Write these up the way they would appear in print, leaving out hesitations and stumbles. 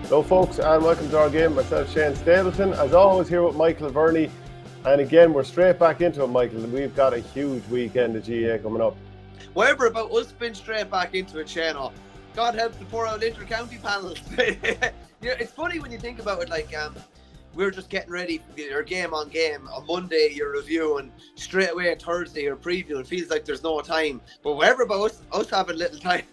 Hello folks and welcome to OurGame. Myself Shane Stapleton, as always here with Michael Verney, and again we're straight back into it, Michael. We've got a huge weekend of GA coming up. Whatever about us being straight back into it, Shane. God help the poor old inter-county panels. It's funny when you think about it, like we're just getting ready for your game on game. On Monday you're reviewing, straight away on Thursday you're previewing. It feels like there's no time. But whatever about us having little time.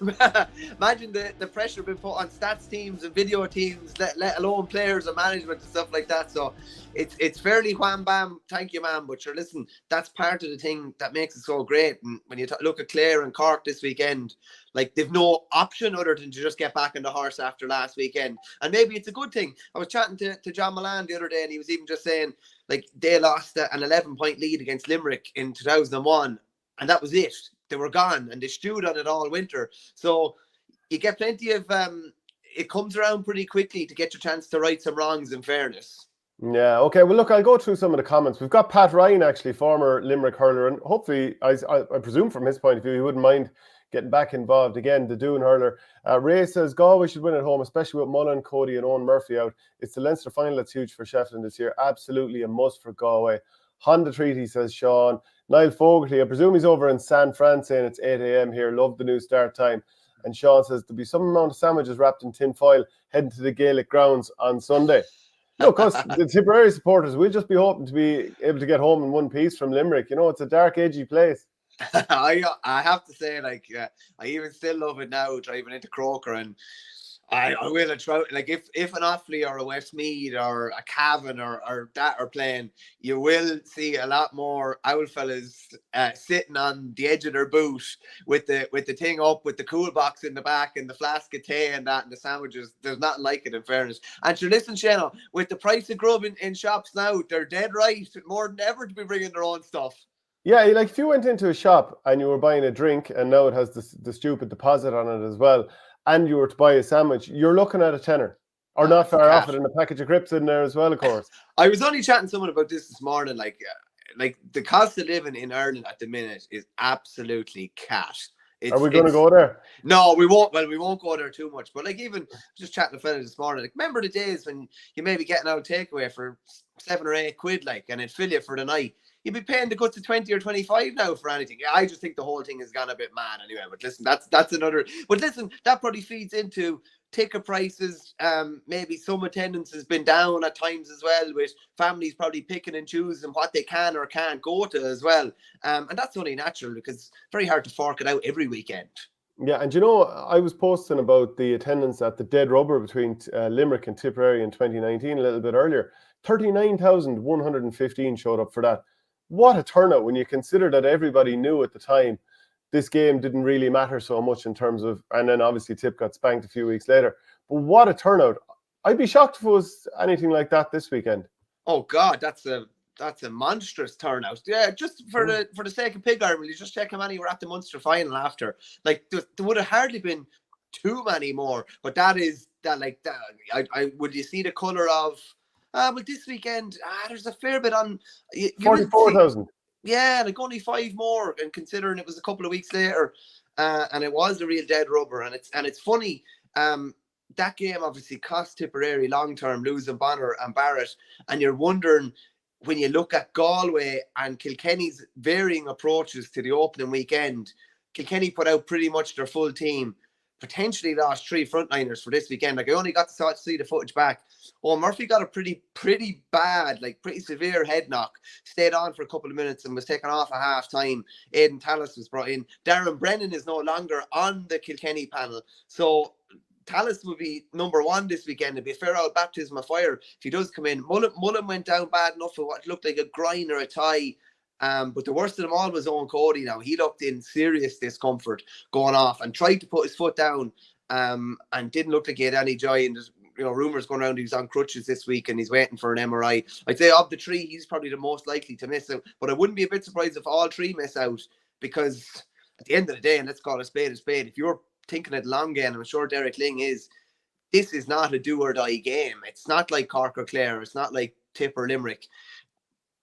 Imagine the pressure being put on stats teams and video teams, let alone players and management and stuff like that. So it's fairly wham bam, thank you man. But sure, listen, that's part of the thing that makes it so great. And when you look at Clare and Cork this weekend, like they've no option other than to just get back on the horse after last weekend. And maybe it's a good thing. I was chatting to John Milan the other day, and he was even just saying, like, they lost an 11-point lead against Limerick in 2001, and that was it. They were gone, and they stewed on it all winter. So you get plenty of it comes around pretty quickly to get your chance to right some wrongs, in fairness. Yeah, okay. Well, look, I'll go through some of the comments. We've got Pat Ryan, actually, former Limerick hurler, and hopefully, I presume from his point of view, he wouldn't mind getting back involved again, the Doon hurler. Ray says Galway should win at home, especially with Mullen, Cody and Owen Murphy out. It's the Leinster final that's huge for Shefflin this year. Absolutely a must for Galway. Honda Treaty, says Sean. Niall Fogarty, I presume he's over in San Fran saying it's 8 a.m. here. Love the new start time. And Sean says there'll be some amount of sandwiches wrapped in tin foil heading to the Gaelic grounds on Sunday. Look, us, the Tipperary supporters, we'll just be hoping to be able to get home in one piece from Limerick. You know, it's a dark, edgy place. I have to say, like, I even still love it now, driving into Croker, and I will try. Like, if an Offaly or a Westmeath or a Cavan or that are playing, you will see a lot more owl fellas sitting on the edge of their boot with the thing up, with the cool box in the back and the flask of tea and that and the sandwiches. There's nothing like it, in fairness. And sure, listen, Shano, with the price of grub in shops now, they're dead right, more than ever, to be bringing their own stuff. Yeah, like if you went into a shop and you were buying a drink and now it has the stupid deposit on it as well, and you were to buy a sandwich, you're looking at a tenner. Or not far off it, and a package of crisps in there as well, of course. I was only chatting to someone about this morning, like the cost of living in Ireland at the minute is absolutely cat. Are we going to go there? No, we won't. Well, we won't go there too much. But like, even just chatting to a fella this morning, like, remember the days when you may be getting out takeaway for 7 or 8 quid, like, and it'd fill you for the night. You'd be paying the guts of 20 or 25 now for anything. I just think the whole thing has gone a bit mad anyway. But listen, that's another. But listen, that probably feeds into ticket prices. Maybe some attendance has been down at times as well, with families probably picking and choosing what they can or can't go to as well. And that's only natural, because it's very hard to fork it out every weekend. Yeah, and you know, I was posting about the attendance at the Dead Rubber between Limerick and Tipperary in 2019 a little bit earlier. 39,115 showed up for that. What a turnout when you consider that everybody knew at the time this game didn't really matter so much in terms of, and then obviously Tipp got spanked a few weeks later. But what a turnout. I'd be shocked if it was anything like that this weekend. Oh God, that's a monstrous turnout. Yeah, just for the sake of pig iron, will you just check how many were at the Munster final after? Like, there would have hardly been too many more. But that I would you see the colour of well, this weekend, there's a fair bit on. 44,000. Yeah, like only 5 more, and considering it was a couple of weeks later, and it was a real dead rubber. And it's funny. That game obviously cost Tipperary long term, losing Bonner and Barrett, and you're wondering, when you look at Galway and Kilkenny's varying approaches to the opening weekend, Kilkenny put out pretty much their full team. Potentially lost 3 frontliners for this weekend. Like, I only got to see the footage back. Oh, Murphy got a pretty bad, like pretty severe head knock. Stayed on for a couple of minutes and was taken off at half time. Aidan Tallis was brought in. Darren Brennan is no longer on the Kilkenny panel. So Tallis will be number 1 this weekend. It'll be a fair old baptism of fire if he does come in. Mullen went down bad enough for what looked like a grind or a tie. But the worst of them all was Owen Cody. Now, he looked in serious discomfort going off and tried to put his foot down, and didn't look like he had any joy. And there's rumours going around he was on crutches this week and he's waiting for an MRI. I'd say of the 3, he's probably the most likely to miss out. But I wouldn't be a bit surprised if all 3 miss out, because at the end of the day, and let's call a spade, if you're thinking it long game, and I'm sure Derek Lyng is, this is not a do or die game. It's not like Cork or Clare. It's not like Tipp or Limerick.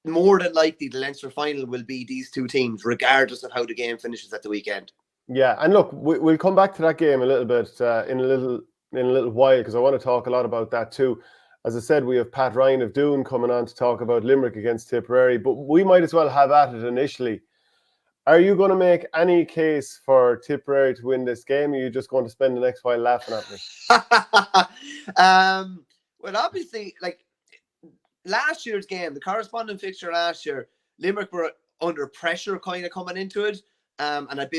More than likely, the Leinster final will be these 2 teams, regardless of how the game finishes at the weekend. Yeah, and look, we'll come back to that game a little bit in a little in a little while because I want to talk a lot about that too. As I said, we have Pat Ryan of Doon coming on to talk about Limerick against Tipperary, but we might as well have at it initially. Are you going to make any case for Tipperary to win this game, or are you just going to spend the next while laughing at me? Well, obviously, like last year's game, the corresponding fixture last year, Limerick were under pressure kind of coming into it. And I'd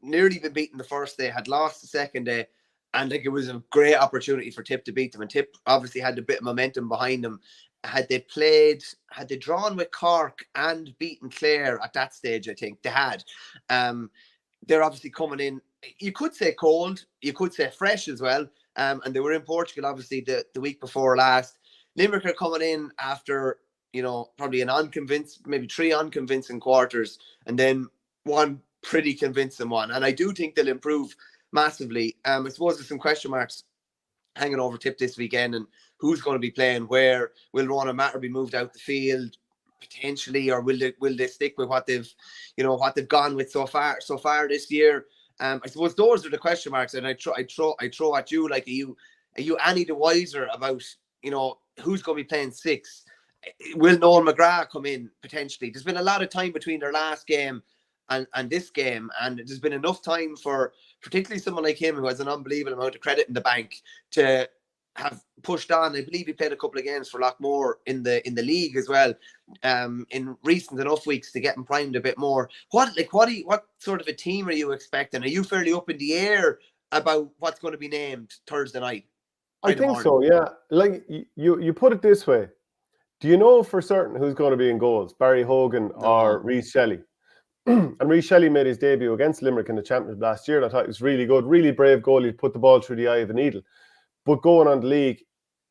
nearly been beaten the first day, had lost the second day. And like it was a great opportunity for Tipp to beat them. And Tipp obviously had a bit of momentum behind them. Had they drawn with Cork and beaten Clare at that stage, I think they had. They're obviously coming in, you could say cold, you could say fresh as well. And they were in Portugal, obviously, the week before last. Limerick are coming in after, probably maybe 3 unconvincing quarters, and then 1 pretty convincing one. And I do think they'll improve massively. I suppose there's some question marks hanging over Tipp this weekend, and who's going to be playing where. Will Ronan Matter be moved out the field potentially, or will they stick with what they've gone with so far this year? I suppose those are the question marks, and I throw at you, like, are you any the wiser about who's going to be playing 6? Will Noel McGrath come in potentially? There's been a lot of time between their last game and this game, and there's been enough time for particularly someone like him who has an unbelievable amount of credit in the bank to have pushed on. I believe he played a couple of games for Lockmore in the league as well, in recent enough weeks to get him primed a bit more. What sort of a team are you expecting? Are you fairly up in the air about what's going to be named Thursday night? I think so, yeah. Like you put it this way. Do you know for certain who's going to be in goals? Barry Hogan or Rhys Shelley? And Rhys Shelley made his debut against Limerick in the Championship last year. And I thought he was really good, really brave goal. He put the ball through the eye of a needle. But going on the league,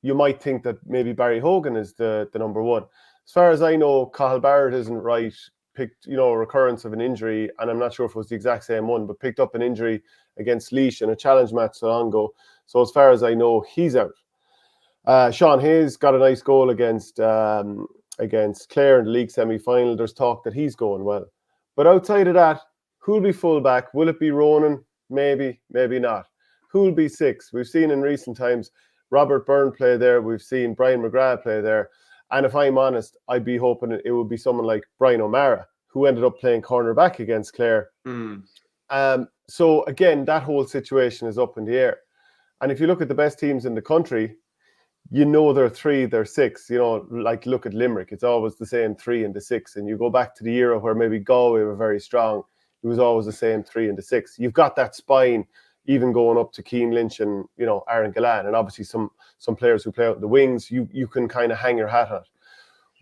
you might think that maybe Barry Hogan is the number 1. As far as I know, Cathal Barrett isn't right. Picked, a recurrence of an injury, and I'm not sure if it was the exact same one, but picked up an injury against Laois in a challenge match so long ago. So as far as I know, he's out. Sean Hayes got a nice goal against Clare in the league semi-final. There's talk that he's going well. But outside of that, who'll be full-back? Will it be Ronan? Maybe, maybe not. Who'll be 6? We've seen in recent times Robert Byrne play there. We've seen Brian McGrath play there. And if I'm honest, I'd be hoping it would be someone like Brian O'Mara, who ended up playing cornerback against Clare. So again, that whole situation is up in the air. And if you look at the best teams in the country, they're 3, they're 6. Like look at Limerick. It's always the same 3 and the 6. And you go back to the era where maybe Galway were very strong. It was always the same 3 and the 6. You've got that spine, even going up to Keane Lynch and Aaron Gillan, and obviously some players who play out in the wings. You can kind of hang your hat on.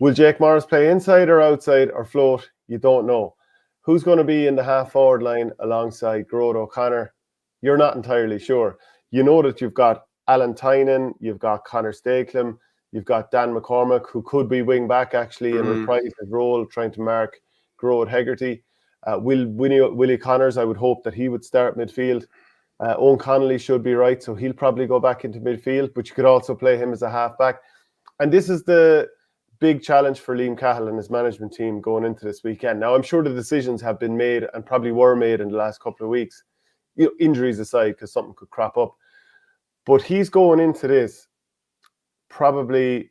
Will Jake Morris play inside or outside or float? You don't know. Who's going to be in the half forward line alongside Gerard O'Connor? You're not entirely sure. You know that you've got Alan Tynan, you've got Conor Stapleton, you've got Dan McCormack, who could be wing back actually and reprise his role, trying to mark Gerard Hegarty. Willie Connors, I would hope that he would start midfield. Owen Connolly should be right, so he'll probably go back into midfield, but you could also play him as a half-back. And this is the big challenge for Liam Cahill and his management team going into this weekend. Now, I'm sure the decisions have been made and probably were made in the last couple of weeks, injuries aside, because something could crop up. But he's going into this probably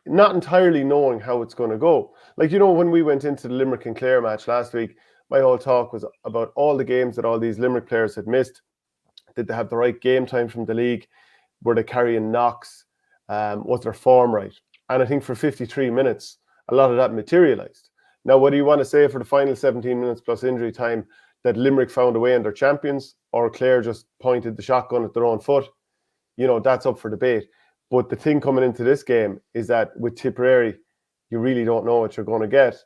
not entirely knowing how it's going to go. Like, when we went into the Limerick and Clare match last week, my whole talk was about all the games that all these Limerick players had missed. Did they have the right game time from the league? Were they carrying knocks? Was their form right? And I think for 53 minutes, a lot of that materialised. Now, whether you want to say for the final 17 minutes plus injury time that Limerick found a way and they're champions, or Clare just pointed the shotgun at their own foot, that's up for debate. But the thing coming into this game is that with Tipperary, you really don't know what you're going to get.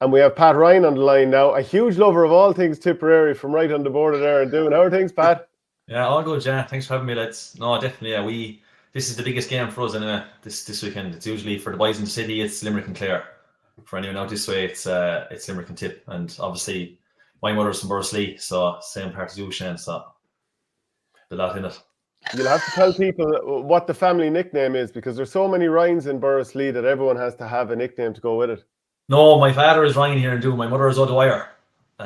And we have Pat Ryan on the line now, a huge lover of all things Tipperary from right on the border there and doing. How are things, Pat? Yeah, all good, yeah. Thanks for having me, lads. No, definitely, yeah. This is the biggest game for us anyway, this weekend. It's usually for the boys in the city, it's Limerick and Clare. For anyone out this way, it's Limerick and Tipp. And obviously, my mother's from Borsley, so same part as you, Shane, so the lot in it. You'll have to tell people what the family nickname is, because there's so many Ryans in Borsley that everyone has to have a nickname to go with it. No, my father is Ryan here in Doon. My mother is O'Dwyer. Yeah.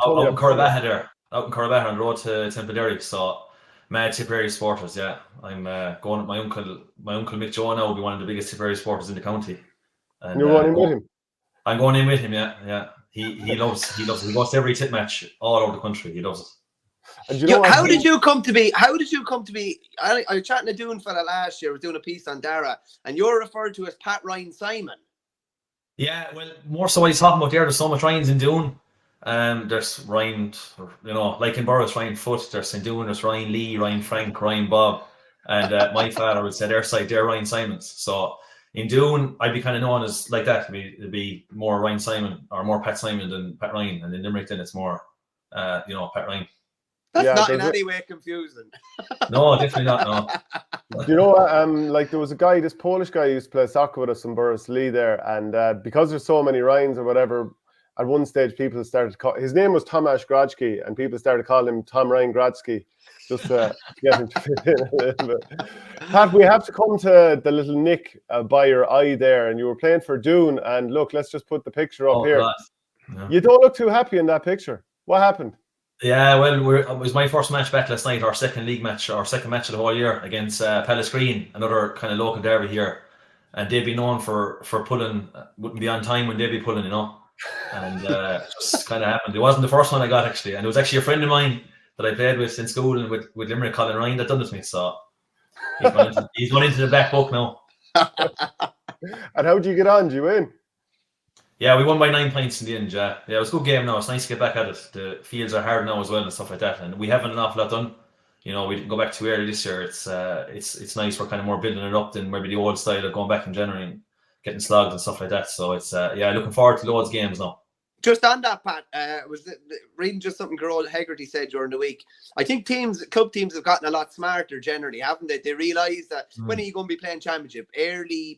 Out in Corbaha there. Out in Corbaha on the road to Temple Derry. So Mad Tipperary supporters, yeah. I'm going with my uncle Mick Joe now will be one of the biggest Tipperary supporters in the county. And You're running with him. I'm going in with him, yeah. He loves it. He goes to every Tip match all over the country. He loves it. And you know how did you come to be? I was chatting to Doon fella last year. I was doing a piece on Dara, and you're referred to as Pat Ryan Simon. Yeah, well, more so what he's talking about there. There's so much Ryans in Doon. There's Ryan, like in Burrows, Ryan Foot. There's in Doon. There's Ryan Lee, Ryan Frank, Ryan Bob, and my father would say their side, they're Ryan Simons. So in Doon, I'd be kind of known as like that. It'd be more Ryan Simon or more Pat Simon than Pat Ryan, and in Limerick then it's more, Pat Ryan. That's not in any way confusing. No, definitely not. No. You know what? Like there was a guy, this Polish guy who used to play soccer with us in Burris Lee there, and because there's so many Ryans or whatever, at one stage people started to call his name was Tomasz Grodzki, and people started to call him Tom Ryan Grodzki, just to get him to fit in a little bit. Pat, we have to come to the little nick by your eye there, and you were playing for Doon, and look, let's just put the picture up here. Yeah. You don't look too happy in that picture. What happened? Yeah, well, it was my first match back last night, our second league match, our second match of the whole year against Pellisgreen, another kind of local derby here, and they'd be known for pulling, wouldn't be on time when they'd be pulling, and just kind of happened. It wasn't the first one I got actually, and it was actually a friend of mine that I played with in school and with Limerick, Colin Ryan, that done it to me. So he's gone into the black book now. And how did you get on? Did you win? Yeah, we won by 9 points in the end. Yeah, it was a good game now. It's nice to get back at it. The fields are hard now as well and stuff like that, and we haven't an awful lot done. We didn't go back too early this year. It's nice. We're kind of more building it up than maybe the old style of going back in January and getting slogged and stuff like that. So it's looking forward to loads of games now. Just on that, Pat, was reading just something Gerald Hegarty said during the week. I think club teams have gotten a lot smarter generally, haven't they? They realise that when are you going to be playing championship?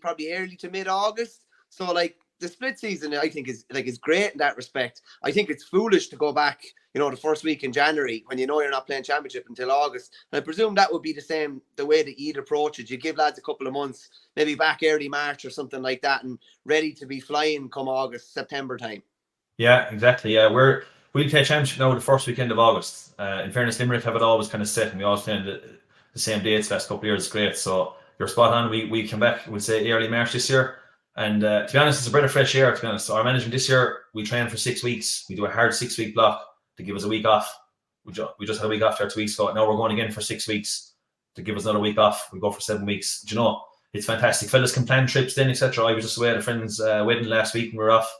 Probably early to mid-August. So like the split season, I think is great in that respect. I think it's foolish to go back, the first week in January when you're not playing championship until August. And I presume that would be the way that you'd approach it. You give lads a couple of months, maybe back early March or something like that, and ready to be flying come August, September time. Yeah, exactly. Yeah, we play championship now the first weekend of August. In fairness, Limerick have it always kind of set, and we always play the same dates last couple of years. It's great. So you're spot on. We come back, we'll say early March this year. And to be honest, it's a breath of fresh air, to be honest. Our management this year, we train for 6 weeks. We do a hard 6-week block to give us a week off. We just had a week off there 2 weeks ago. Now we're going again for 6 weeks to give us another week off. We go for 7 weeks. Do you know, it's fantastic. Fellas can plan trips then, etc. I was just away at a friend's wedding last week and we're off.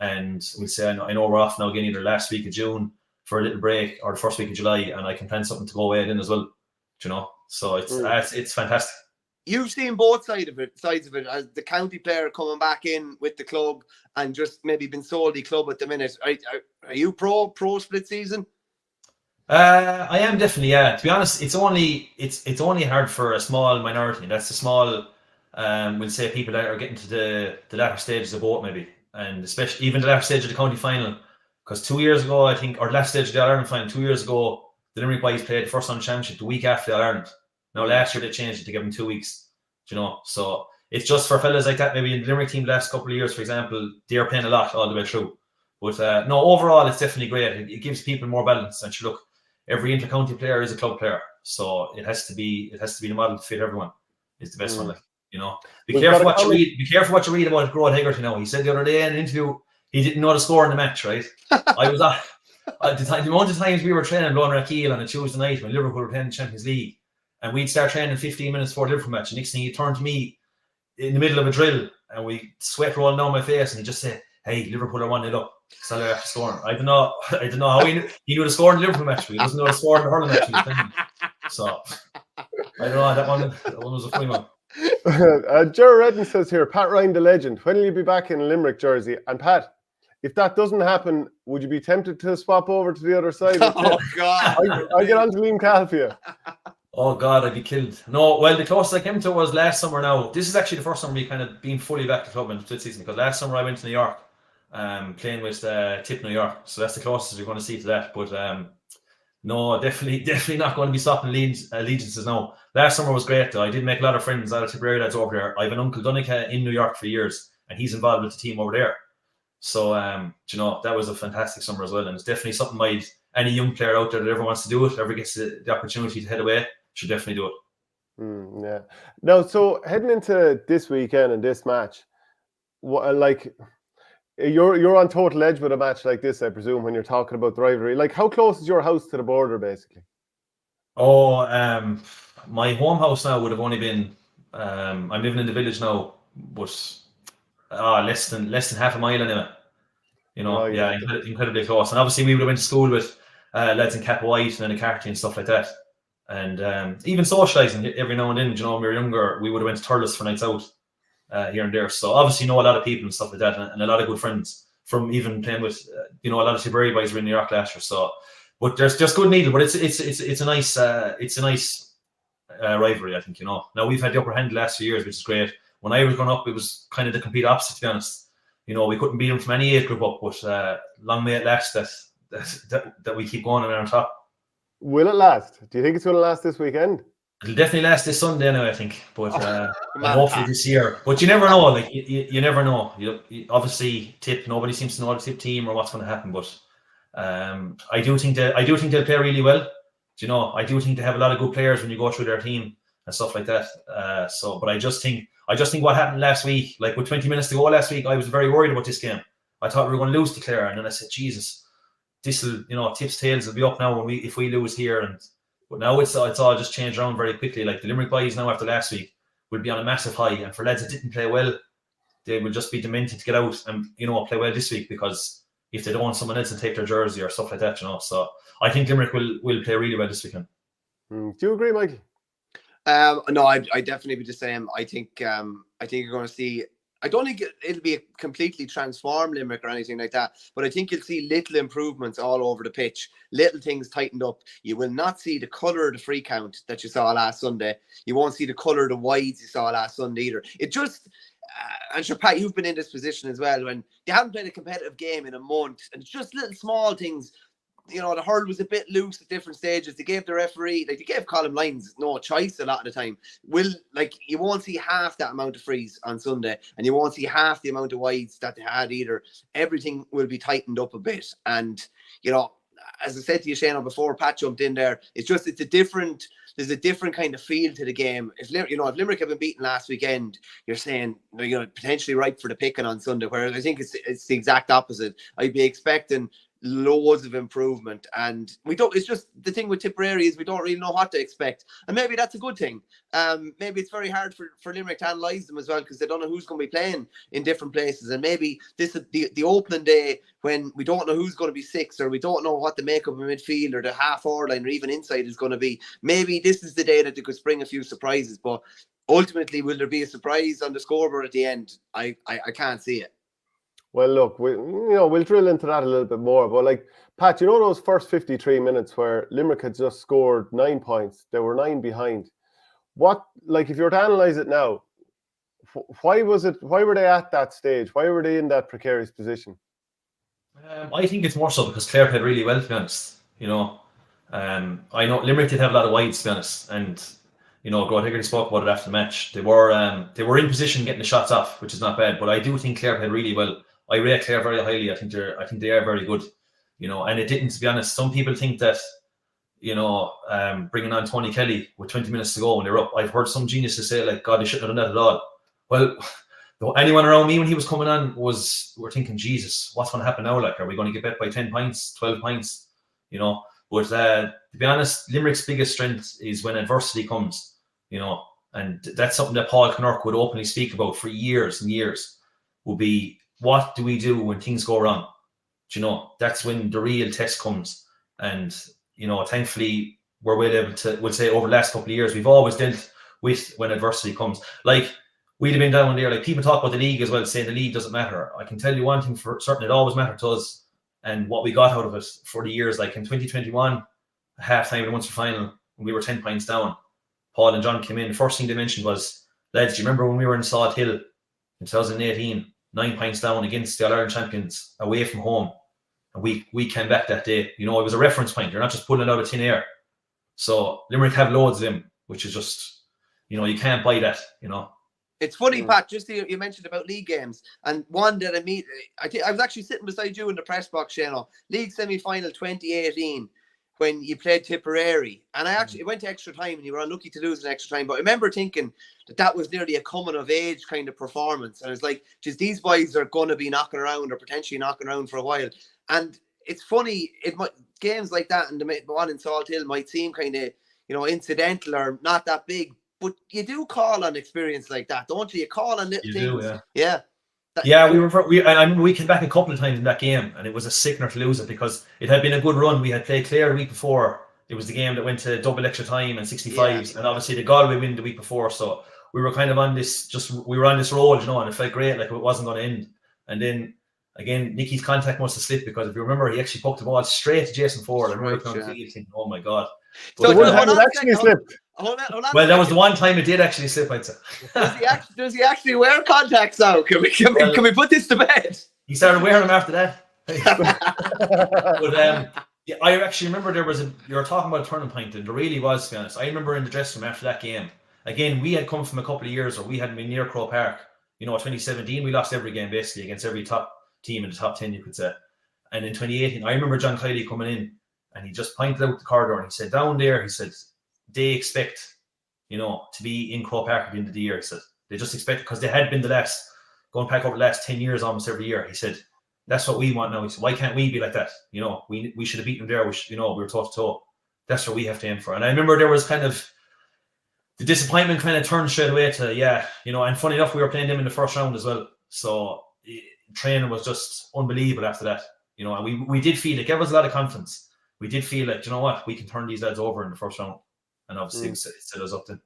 And we'll say, I know we're off now again either last week of June for a little break or the first week of July, and I can plan something to go away then as well. Do you know? So it's fantastic. You've seen both sides of it, as the county player coming back in with the club and just maybe been solely club at the minute. Are you pro split season? I am definitely, yeah. To be honest, it's only hard for a small minority. That's the small, we'll say people that are getting to the latter stages of both maybe, and especially even the latter stage of the county final. Because 2 years ago, I think, or last stage of the All-Ireland final, 2 years ago, the Limerick boys played the first on championship the week after the All-Ireland. Now, last year they changed it to give them 2 weeks, So it's just for fellas like that. Maybe in the Limerick team the last couple of years, for example, they're playing a lot all the way through. But no, overall, it's definitely great. It gives people more balance. And look, every inter-county player is a club player, so it has to be the model to fit everyone. Is the best one, Be careful what you read. Be careful what you read about Gerald Hegarty. He said the other day in an interview he didn't know the score in the match. Right? I was the amount of times we were training Blonrakeel on a Tuesday night when Liverpool were playing the Champions League. And we'd start training 15 minutes before the Liverpool match. And next thing he turned to me in the middle of a drill and we sweat rolling down my face and he just said, "Hey, Liverpool are 1-0 up. Sally after scoring." I don't know how he knew the score in the Liverpool match, but he doesn't know the score in the hurling match. So I don't know, that one was a funny one. Jerry Redden says here, Pat Ryan the legend. When will you be back in a Limerick jersey? And Pat, if that doesn't happen, would you be tempted to swap over to the other side? Oh God. I get on to Liam Cahill for you. Oh God, I'd be killed. No, well, the closest I came to was last summer now. This is actually the first summer we kind of been fully back to club in the split season, because last summer I went to New York, playing with Tipp New York. So that's the closest you're going to see to that. But no, definitely not going to be stopping allegiances now. Last summer was great though. I did make a lot of friends out of Tipperary lads over there. I have an uncle Donica in New York for years, and he's involved with the team over there. So that was a fantastic summer as well, and it's definitely something any young player out there that ever wants to do it, ever gets the opportunity to head away, should definitely do it. Yeah. Now, so heading into this weekend and this match, like you're on total edge with a match like this, I presume, when you're talking about the rivalry. Like, how close is your house to the border, basically? Oh, my home house now would have only been. I'm living in the village now, but less than half a mile anyway. You know, incredibly close. And obviously, we would have went to school with lads in Cap White and Carty and stuff like that. And even socialising every now and then, you know, when we were younger, we would have went to Turles for nights out here and there. So obviously, know a lot of people and stuff like that, and a lot of good friends from even playing with, a lot of Tipperary boys were in New York last year. So, but there's just good needle. But it's a nice rivalry, I think. You know, now we've had the upper hand the last few years, which is great. When I was growing up, it was kind of the complete opposite, to be honest. You know, we couldn't beat them from any age group up, but long may it last that we keep going and we're on top. Will it last? Do you think it's going to last this weekend? It'll definitely last this Sunday now, I think. But hopefully this year. But you never know. Like you never know. You obviously Tipp. Nobody seems to know the Tipp team or what's going to happen. But I do think they'll play really well. You know, I do think they have a lot of good players when you go through their team and stuff like that. But I just think what happened last week, like with 20 minutes to go last week, I was very worried about this game. I thought we were going to lose to Clare, and then I said, Jesus, this will, Tipp's tails will be up now if we lose here. But now it's all just changed around very quickly. Like the Limerick boys now after last week will be on a massive high, and for lads that didn't play well, they will just be demented to get out and play well this week, because if they don't want someone else to take their jersey or stuff like that, So I think Limerick will play really well this weekend. Do you agree, Michael? No, I definitely be the same. I think you're going to see. I don't think it'll be a completely transformed Limerick or anything like that, but I think you'll see little improvements all over the pitch, little things tightened up. You will not see the colour of the free count that you saw last Sunday. You won't see the colour of the wides you saw last Sunday either. It just, and sure, Pat, you've been in this position as well, when they haven't played a competitive game in a month, and it's just little small things. The hurl was a bit loose at different stages. They gave the referee, they gave Colin Lyons no choice a lot of the time. You won't see half that amount of frees on Sunday, and you won't see half the amount of wides that they had either. Everything will be tightened up a bit. And, as I said to you, Shane, before Pat jumped in there, there's a different kind of feel to the game. If Limerick have been beaten last weekend, you're saying potentially ripe for the picking on Sunday, whereas I think it's the exact opposite. I'd be expecting loads of improvement, and it's just the thing with Tipperary is we don't really know what to expect, and maybe that's a good thing. Maybe it's very hard for Limerick to analyse them as well, because they don't know who's going to be playing in different places, and maybe this is the opening day when we don't know who's going to be six, or we don't know what the makeup of midfield or the half hour line or even inside is going to be. Maybe this is the day that they could spring a few surprises, but ultimately, will there be a surprise on the scoreboard at the end? I can't see it. Well, look, we'll drill into that a little bit more. But like, Pat, those first 53 minutes where Limerick had just scored 9 points, they were 9 behind. If you were to analyse it now, why were they at that stage? Why were they in that precarious position? I think it's more so because Clare played really well, to be honest. I know Limerick did have a lot of wides, to be honest, and Grod Higgerty spoke about it after the match. They were in position getting the shots off, which is not bad. But I do think Clare played really well. I rate Clare very highly. I think they are very good. And it didn't, to be honest. Some people think that, bringing on Tony Kelly with 20 minutes to go when they were up. I've heard some geniuses say, like, God, they shouldn't have done that at all. Well, anyone around me when he was coming on we're thinking, Jesus, what's going to happen now? Like, are we going to get bet by 10 points, 12 points? But to be honest, Limerick's biggest strength is when adversity comes, and that's something that Paul Kinnerk would openly speak about for years and years, would be, what do we do when things go wrong? That's when the real test comes. And, thankfully, we're well able to, we'll say over the last couple of years, we've always dealt with when adversity comes. Like, we'd have been down there, like, people talk about the league as well, saying the league doesn't matter. I can tell you one thing for certain, it always mattered to us. And what we got out of it for the years, like in 2021, half-time of the Munster final, when we were 10 points down, Paul and John came in. The first thing they mentioned was, lads, do you remember when we were in Salt Hill in 2018, 9 points down against the All-Ireland champions, away from home? And we came back that day. It was a reference point. You're not just pulling it out of thin air. So Limerick have loads of them, which is just, you can't buy that, It's funny, Pat, just you mentioned about league games, and one that I was actually sitting beside you in the press box, Shano, league semi-final 2018, when you played Tipperary, and I actually went to extra time, and you were unlucky to lose in extra time, but I remember thinking that was nearly a coming of age kind of performance, and it's like, just these boys are going to be knocking around, or potentially knocking around for a while, and it's funny, games like that, and the one in Salt Hill might seem kind of, incidental or not that big, but you do call on experience like that, don't you? You call on little things. Yeah. I remember we came back a couple of times in that game, and it was a sickener to lose it because it had been a good run. We had played Clare the week before. It was the game that went to double extra time and 65s, and obviously the Galway win the week before. So we were kind of on this, we were on this roll, and it felt great, like it wasn't going to end. And then again, Nicky's contact must have slipped because if you remember, he actually poked the ball straight to Jason Ford. And right, thinking, oh my God. So one time it actually slipped. Hold on well, that was the one time it did actually slip, I'd say. Does he actually wear contacts now? Can we put this to bed? He started wearing them after that. But I actually remember you were talking about a turning point, and there really was, to be honest. I remember in the dressing room after that game. Again, we had come from a couple of years where we hadn't been near Croke Park. 2017, we lost every game basically against every top team in the top 10, you could say. And in 2018, I remember John Kiley coming in, and he just pointed out the corridor, and he said, down there, he said, they expect, to be in Croke Park at the end of the year. He said, they just expect, because they had been going back over the last 10 years almost every year. He said, that's what we want now. He said, why can't we be like that? We should have beaten them there. We were toe to toe. That's what we have to aim for. And I remember there was kind of, the disappointment kind of turned straight away to, and funny enough, we were playing them in the first round as well. So training was just unbelievable after that, and we did feel, it gave us a lot of confidence. We did feel like, we can turn these lads over in the first round. And obviously it set us up then.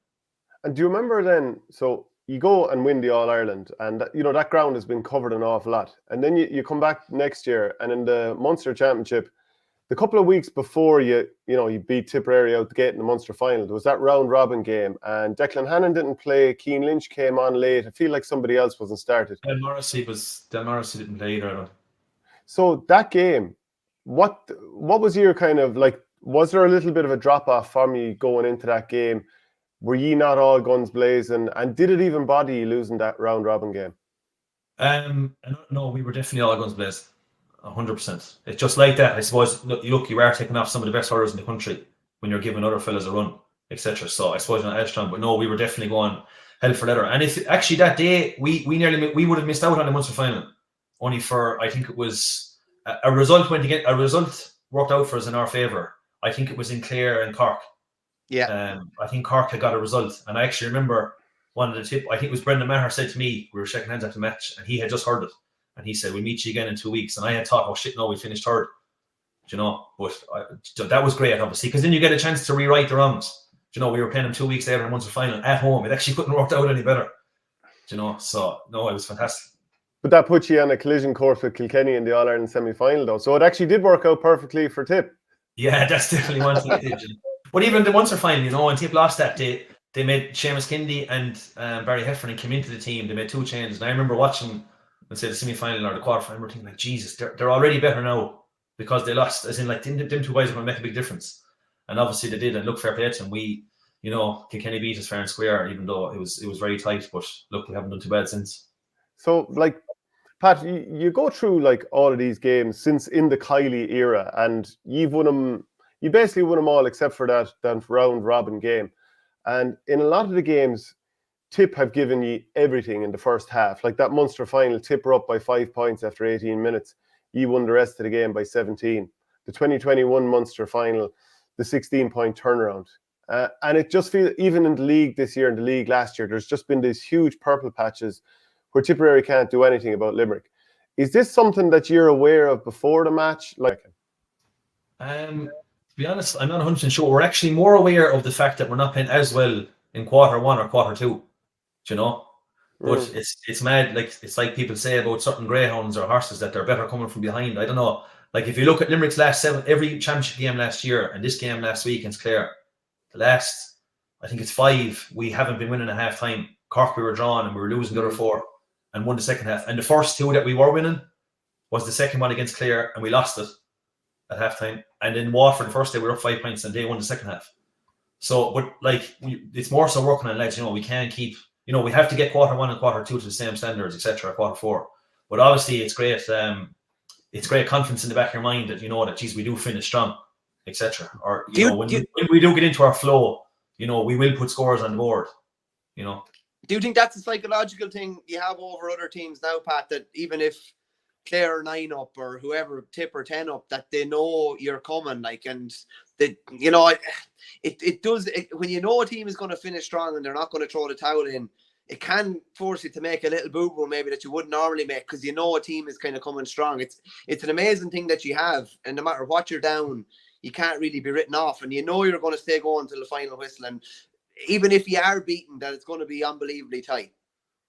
And do you remember then, so you go and win the All-Ireland, and that ground has been covered an awful lot. And then you come back next year, and in the Munster Championship, the couple of weeks before you beat Tipperary out the gate in the Munster final, there was that round-robin game, and Declan Hannon didn't play, Cian Lynch came on late. I feel like somebody else wasn't started. Del Morrissey didn't play either, I don't. So that game, what was your kind of like, was there a little bit of a drop-off from you going into that game? Were ye not all guns blazing? And did it even bother you losing that round-robin game? No, we were definitely all guns blazing. 100%. It's just like that. I suppose, look, you are taking off some of the best hurlers in the country when you're giving other fellas a run, etc. So I suppose you're not edge strong, but no, we were definitely going hell for leather. And if actually that day, we would have missed out on the Munster final, only for, I think it was, a result worked out for us in our favour. I think it was in Clare and Cork. Yeah. I think Cork had got a result. And I actually remember one of the Tipp, I think it was Brendan Maher said to me, we were shaking hands after the match, and he had just heard it. And he said, we'll meet you again in 2 weeks. And I had thought, oh shit, no, we finished third. But that was great, obviously, because then you get a chance to rewrite the wrongs. We were playing them 2 weeks later in Munster final at home. It actually couldn't have worked out any better. So no, it was fantastic. But that put you on a collision course with Kilkenny in the All-Ireland semi-final, though. So it actually did work out perfectly for Tipp. Yeah, that's definitely one thing it did. But even the Munster final, and Tipp lost that day, they made Seamus Kennedy and Barry Heffernan came into the team. They made 2 changes. And I remember watching, let's say, the semi-final or the quarter-final, I remember thinking, like, Jesus, they're already better now because they lost. As in, like, them 2 guys are going to make a big difference. And obviously they did. And look, fair play to them. We, Kilkenny beat us fair and square, even though it was very tight. But look, we haven't done too bad since. So, like, Pat, you go through like all of these games since in the Kiley era, and you've won them. You basically won them all except for that round-robin game. And in a lot of the games, Tipp have given you everything in the first half. Like that Munster final, Tipp were up by 5 points after 18 minutes. You won the rest of the game by 17. The 2021 Munster final, the 16-point turnaround. And it just feels, even in the league this year and the league last year, there's just been these huge purple patches where Tipperary can't do anything about Limerick. Is this something that you're aware of before the match? To be honest, I'm not 100% sure. We're actually more aware of the fact that we're not playing as well in quarter 1 or quarter 2. But it's mad. Like, it's like people say about certain greyhounds or horses that they're better coming from behind. I don't know. Like, if you look at Limerick's last 7, every championship game last year and this game last week against Clare, the last, I think it's 5, we haven't been winning at half time. Cork, we were drawn and we were losing the other 4 and won the second half. And the first 2 that we were winning was the second one against Clare and we lost it at half time. And in Waterford, the first day we were up 5 points and they won the second half. So, but like, it's more so working on lads, we can't keep we have to get quarter 1 and quarter 2 to the same standards, etc. Quarter 4, but obviously it's great. It's great confidence in the back of your mind that that geez, we do finish strong, etc. Or when we do get into our flow, we will put scores on the board. Do you think that's a psychological thing you have over other teams now, Pat? That even if Clare are 9 up or whoever Tipp or 10 up, that they know you're coming, and that it does. When a team is going to finish strong and they're not going to throw the towel in, it can force you to make a little boo-boo maybe that you wouldn't normally make, because a team is kind of coming strong. It's an amazing thing that you have, and no matter what you're down, you can't really be written off, and you're going to stay going till the final whistle, and even if you are beaten, that it's going to be unbelievably tight.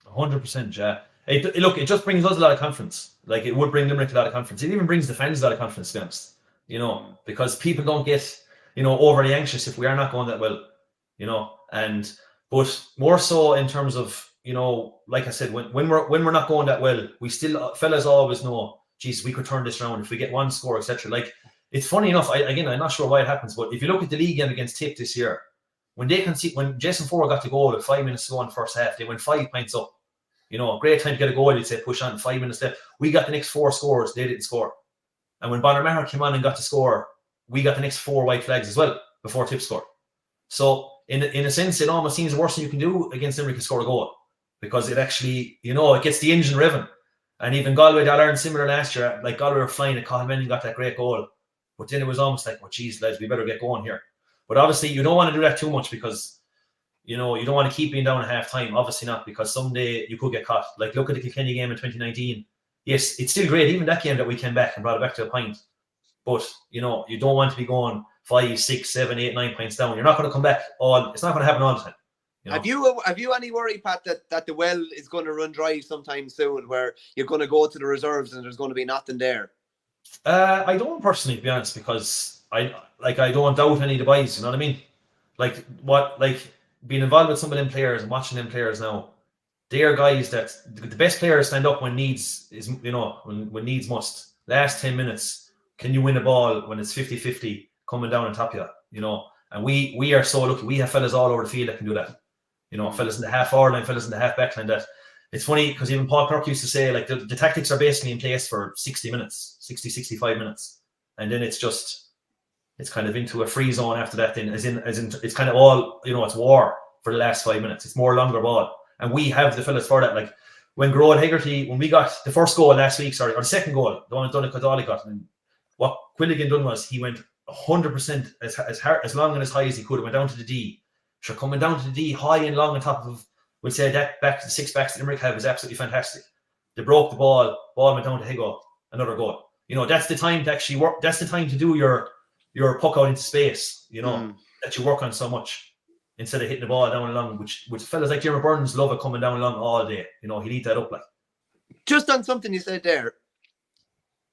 100%, yeah. It just brings us a lot of confidence. Like, it would bring Limerick a lot of confidence. It even brings the fans a lot of confidence, to be honest. Because people don't get, overly anxious if we are not going that well, but more so in terms of, like I said, when we're not going that well, we still, fellas always know, geez, we could turn this around if we get one score, etc. Like, it's funny enough, I'm not sure why it happens, but if you look at the league game against Tipp this year, when Jason Ford got the goal with 5 minutes to go in the first half, they went 5 points up. Great time to get a goal, you'd say, push on, 5 minutes left. We got the next 4 scores, they didn't score. And when Bonner came on and got to score, we got the next 4 white flags as well before Tipp scored. So in a sense, it almost seems the worst thing you can do against Limerick is score a goal, because it actually, it gets the engine revving. And even Galway, that learned similar last year. Like, Galway were flying at Cathal and got that great goal. But then it was almost like, geez, lads, we better get going here. But obviously, you don't want to do that too much, because, you don't want to keep being down at half time. Obviously not, because someday you could get caught. Like, look at the Kilkenny game in 2019. Yes, it's still great, even that game that we came back and brought it back to a point. But, you don't want to be going 5, 6, 7, 8, 9 points down. You're not going to come back it's not going to happen all the time. Have you any worry, Pat, that the well is going to run dry sometime soon, where you're going to go to the reserves and there's going to be nothing there? I don't personally, to be honest, because I don't doubt any of the boys, you know what I mean? Being involved with some of them players and watching them players now, they are guys that the best players stand up when needs is, when needs must. Last 10 minutes, can you win a ball when it's 50-50 coming down on top of you, and we are so lucky. We have fellas all over the field that can do that. Fellas in the half forward line, fellas in the half back line. That it's funny, because even Paul Kirk used to say, like, the tactics are basically in place for 60 minutes, 65 minutes. And then it's kind of into a free zone after that. Then as in it's kind of all, it's war for the last 5 minutes. It's more longer ball. And we have the fellas for that. Like, when Groad Hegarty, when we got the first goal last week, or the second goal, the one Donegal Dawley got, and what Quilligan done was he went 100% as long and as high as he could. It went down to the D. Sure, coming down to the D, high and long on top of, we'll say that back to the 6 backs that Limerick have is absolutely fantastic. They broke the ball went down to Higo, another goal. That's the time to actually work. That's the time to do your puck out into space, that you work on so much, instead of hitting the ball down along, which fellas like Jeremy Burns love it coming down along all day. He'd eat that up like. Just on something you said there,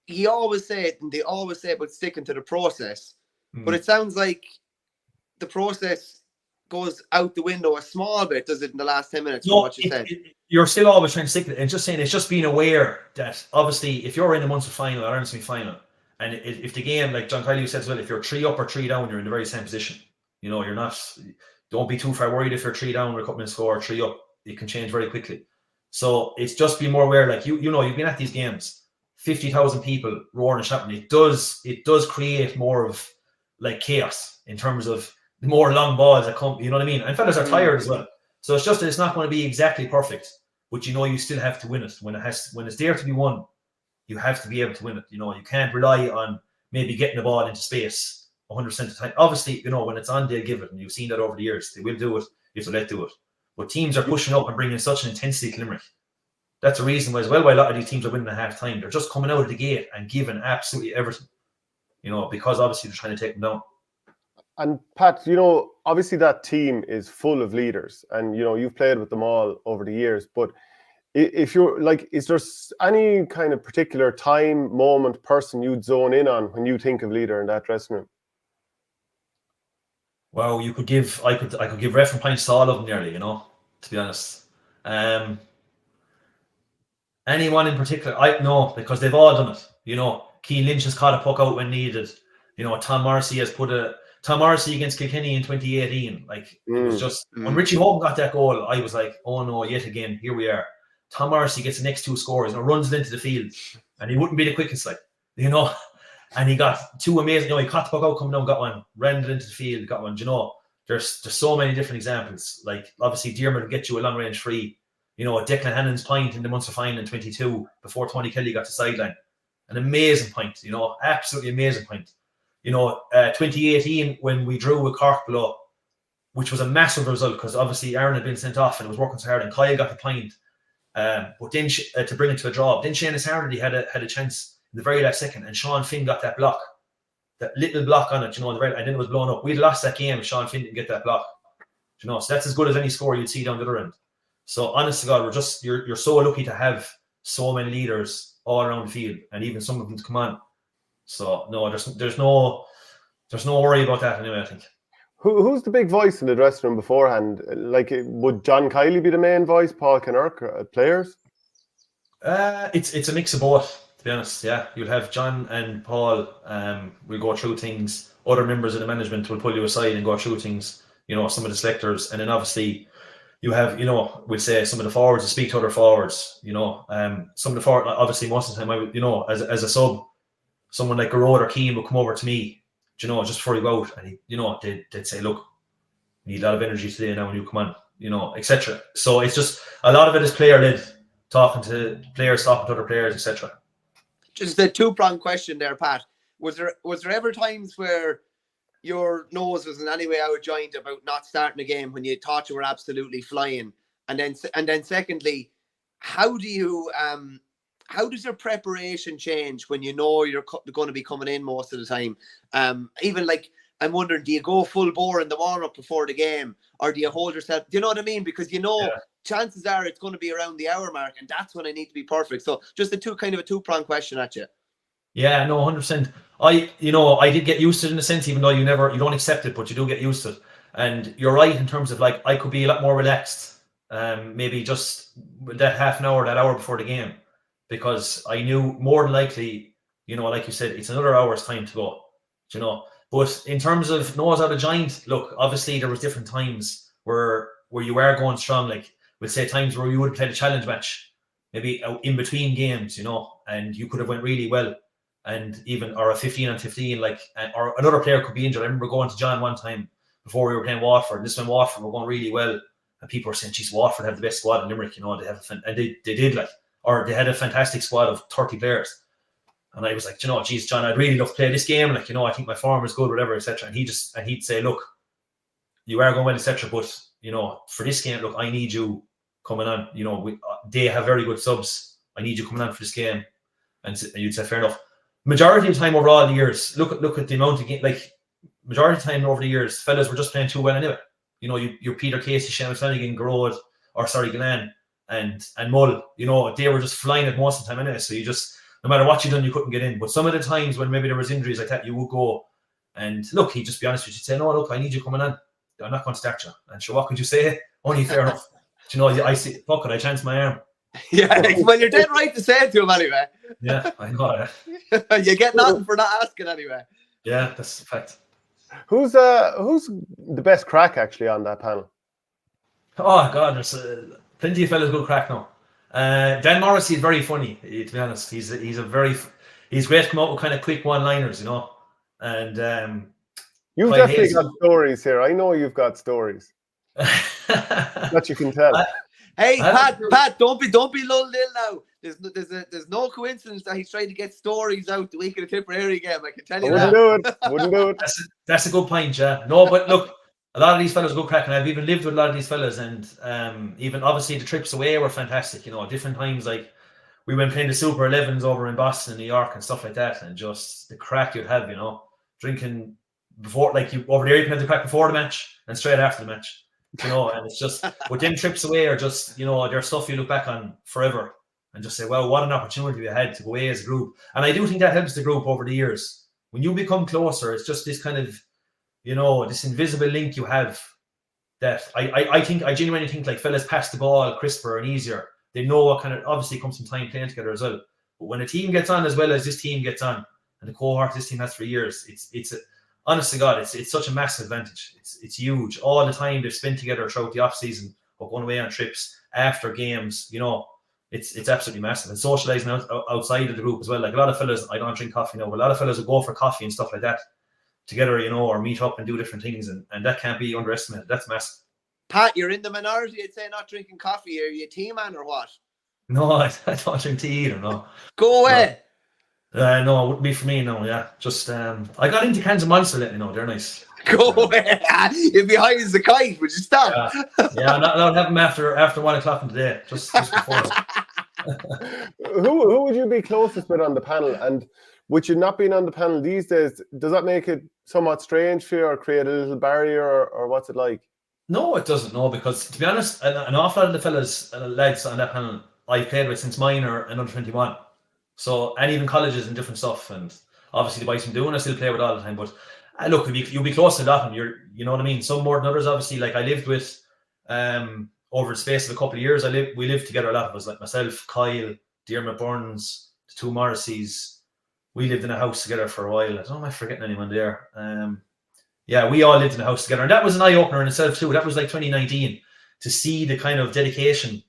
he always say it, and they always say about sticking to the process. But it sounds like the process goes out the window a small bit, does it, in the last 10 minutes? No, what you said. You're still always trying to stick to it, and just saying, it's just being aware that obviously if you're in a Munster final or in a semi-final, and if the game, like John Kiley said as well, if you're 3 up or 3 down, you're in the very same position. You're not. Don't be too far worried if you're 3 down or a couple minutes score, 3 up. It can change very quickly. So it's just be more aware. Like you've been at these games, 50,000 people roaring and shouting. It does create more of like chaos in terms of the more long balls that come. You know what I mean? And fellas are tired as well. So it's just that it's not going to be exactly perfect, but you still have to win it when it's there to be won. You have to be able to win it. You can't rely on maybe getting the ball into space 100% of the time. Obviously, when it's on, they'll give it, and you've seen that over the years. They will do it if they let do it. But teams are pushing up and bringing such an intensity to Limerick. That's a reason why, as well, why a lot of these teams are winning at half time. They're just coming out of the gate and giving absolutely everything. Because obviously they're trying to take them down. And Pat, obviously that team is full of leaders, and you've played with them all over the years. But if you're like, is there any kind of particular time, moment, person you'd zone in on when you think of leader in that dressing room? Well, I could give reference points to all of them nearly, to be honest. Anyone in particular, no, because they've all done it. Keane Lynch has caught a puck out when needed. Tom Morrissey has put a Tom Morrissey against Kilkenny in 2018. Like it was just when Mm. Richie Hogan got that goal, I was like, oh no, yet again, here we are. Tom Morrissey gets the next 2 scores and runs it into the field, and he wouldn't be the quickest, like, you know. And he got 2 amazing. You know, he caught the puck out, coming down, got one, ran it into the field, got one. You know, there's so many different examples. Like obviously, Diarmid will get you a long range free. You know, Declan Hannon's point in the Munster final in 22 before Tony Kelly got to sideline, an amazing point. You know, absolutely amazing point. You know, 2018 when we drew with Cork below, which was a massive result because obviously Aaron had been sent off and it was working so hard, and Kyle got the point. But then to bring it to a draw, then Seamus Harnedy had a chance in the very last second, and Sean Finn got that block, that little block on it. You know, and then it was blown up. We'd lost that game, and Sean Finn didn't get that block. You know, so that's as good as any score you'd see down the other end. So honest to God, you're so lucky to have so many leaders all around the field, and even some of them to come on. So no, there's no worry about that anyway, I think. Who's the big voice in the dressing room beforehand? Like, would John Kiley be the main voice? Paul Kinnerk, players? It's a mix of both, to be honest. Yeah, you'll have John and Paul. Will go through things. Other members of the management will pull you aside and go through things. You know, some of the selectors, and then obviously you have, you know, we'll say some of the forwards to speak to other forwards. You know, some of the forwards. Obviously, most of the time, I would, you know, as a sub, someone like Garrod or Keane would come over to me, you know, just before you go out, and he, you know, they'd say, look, we need a lot of energy today now when you come on, you know, etc. So it's just a lot of it is player led, talking to players, talking to other players, etc. Just a 2-pronged question there, Pat. Was there ever times where your nose was in any way out of joint about not starting a game when you thought you were absolutely flying? And then secondly, how does your preparation change when you know you're going to be coming in most of the time? Even like, I'm wondering, do you go full bore in the warm-up before the game, or do you hold yourself? Do you know what I mean? Because you know, chances are it's going to be around the hour mark, and that's when I need to be perfect. So just a 2-pronged question at you. Yeah, no, 100%. I did get used to it in a sense, even though you don't accept it, but you do get used to it. And you're right in terms of, like, I could be a lot more relaxed, maybe just that half an hour, that hour before the game, because I knew more than likely, you know, like you said, it's another hour's time to go, you know. But in terms of nose out of joint, look, obviously there was different times where you are going strong. Like, we'll say times where you would have played a challenge match, maybe in between games, you know, and you could have went really well, and even, or a 15-on-15, like, or another player could be injured. I remember going to John one time before we were playing Waterford, and this when Waterford were going really well, and people were saying, geez, Waterford have the best squad in Limerick, you know, they have and they did, like, or they had a fantastic squad of 30 players. And I was like, you know, geez, John, I'd really love to play this game. Like, you know, I think my form is good, whatever, etc. And he'd say, look, you are going well, etc. But, you know, for this game, look, I need you coming on. You know, they have very good subs. I need you coming on for this game. And you'd say, fair enough. Majority of the time over all the years, look at the amount of game, like, majority of the time over the years, fellas were just playing too well anyway. You know, you're Peter Casey, Seamus Flanagan, Garrod, Gillan, and Mull. You know, they were just flying at most of the time anyway. So you just, no matter what you done, you couldn't get in. But some of the times when maybe there was injuries like that, you would go, and look, he'd just be honest with you. He'd say, no, look, I need you coming on. I'm not going to start you. And sure, what could you say? Only fair enough. You know, I see, fuck it, I chance my arm. Yeah, well, you're dead right to say it to him anyway. Yeah, I know that. You get nothing for not asking anyway. Yeah, that's a fact. Who's the best crack actually on that panel? Oh God, there's plenty of fellas good crack now. Dan Morrissey is very funny, to be honest. He's great to come out with kind of quick one-liners, you know. And you've definitely got stories here. I know you've got stories that you can tell. Hey, Pat, don't be lulled in now. There's no coincidence that he's trying to get stories out the week of the Tipperary game. I can tell you Wouldn't do it. That's a good point, yeah. No, but look, a lot of these fellas go cracking. I've even lived with a lot of these fellas, and even obviously the trips away were fantastic. You know, different times, like we went playing the Super 11s over in Boston, New York, and stuff like that, and just the crack you'd have, you know, drinking before, like you over there, you can have the crack before the match and straight after the match, you know. And it's just, but them trips away are just, you know, they're stuff you look back on forever and just say, well, what an opportunity we had to go away as a group. And I do think that helps the group over the years. When you become closer, it's just this kind of, you know, this invisible link you have that I genuinely think like fellas pass the ball crisper and easier. They know what kind of, obviously comes from time playing together as well. But when a team gets on as well as this team gets on, and the cohort this team has for years, honest to God, it's such a massive advantage. It's huge. All the time they've spent together throughout the off season, or going away on trips after games. You know, it's absolutely massive. And socialising outside of the group as well. Like a lot of fellas, I don't drink coffee now, but a lot of fellas will go for coffee and stuff like that together, you know, or meet up and do different things, and that can't be underestimated. That's massive. Pat, you're in the minority. I'd say not drinking coffee. Are you a tea man or what? No, I don't drink tea either. No. Go away. No, it wouldn't be for me. No, yeah. Just I got into cans of Monster lately. No, they're nice. Go away. You'd be high as a kite. Would you stop? Yeah, I'm not allowed to have them after 1 o'clock in the day. Just before. Who would you be closest with on the panel? And with you not being on the panel these days, does that make it somewhat strange for you, or create a little barrier, or what's it like? No, it doesn't. No, because to be honest, an awful lot of the fellas and lads on that panel I've played with since minor and under 21. So, and even colleges and different stuff, and obviously the boys from doing I still play with all the time. But look, you'll be close to a lot of them. You know what I mean. Some more than others, obviously. Like I lived with, over the space of a couple of years, we lived together, a lot of us, like myself, Kyle, Diarmaid Burns, the two Morrisseys. We lived in a house together for a while. I don't know if I'm forgetting anyone there. Yeah, we all lived in a house together, and that was an eye opener in itself too. That was like 2019, to see the kind of dedication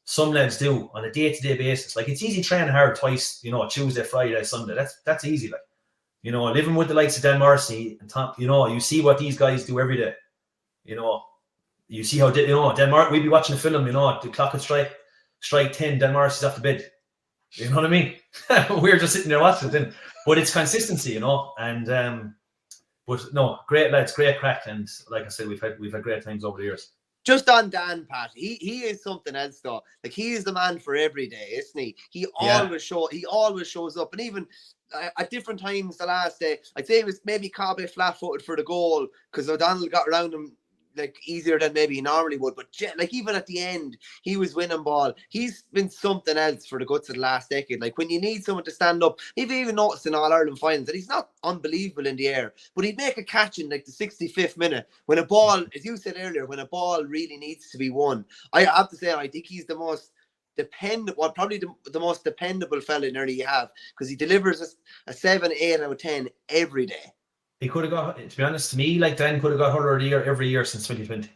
some lads do on a day-to-day basis. Like, it's easy training hard twice, you know, Tuesday, Friday, Sunday. That's easy. Like, you know, living with the likes of Dan Morrissey and Tom, you know, you see what these guys do every day. You know, you see how, you know, Dan Morrissey, we'd be watching a film, you know, the clock would strike 10, Dan Morrissey's off the bed. You know what I mean? We're just sitting there watching it. But it's consistency, you know, and but no, great lads, great crack, and like I said, we've had great times over the years. Just on Dan, Pat, he is something else though. Like, he is the man for every day, isn't he? He always shows up, and even at different times the last day, I'd say it was maybe Cobbe flat-footed for the goal because O'Donnell got around him like easier than maybe he normally would. But like, even at the end, he was winning ball. He's been something else for the guts of the last decade. Like, when you need someone to stand up, you've even noticed in All-Ireland finals that he's not unbelievable in the air, but he'd make a catch in like the 65th minute when a ball, as you said earlier, when a ball really needs to be won. I have to say, I think he's the most probably the most dependable fella nearly you have, because he delivers a 7, 8 out of 10 every day. He could have got, to be honest, to me, like Dan could have got hurler of the year every year since 2020.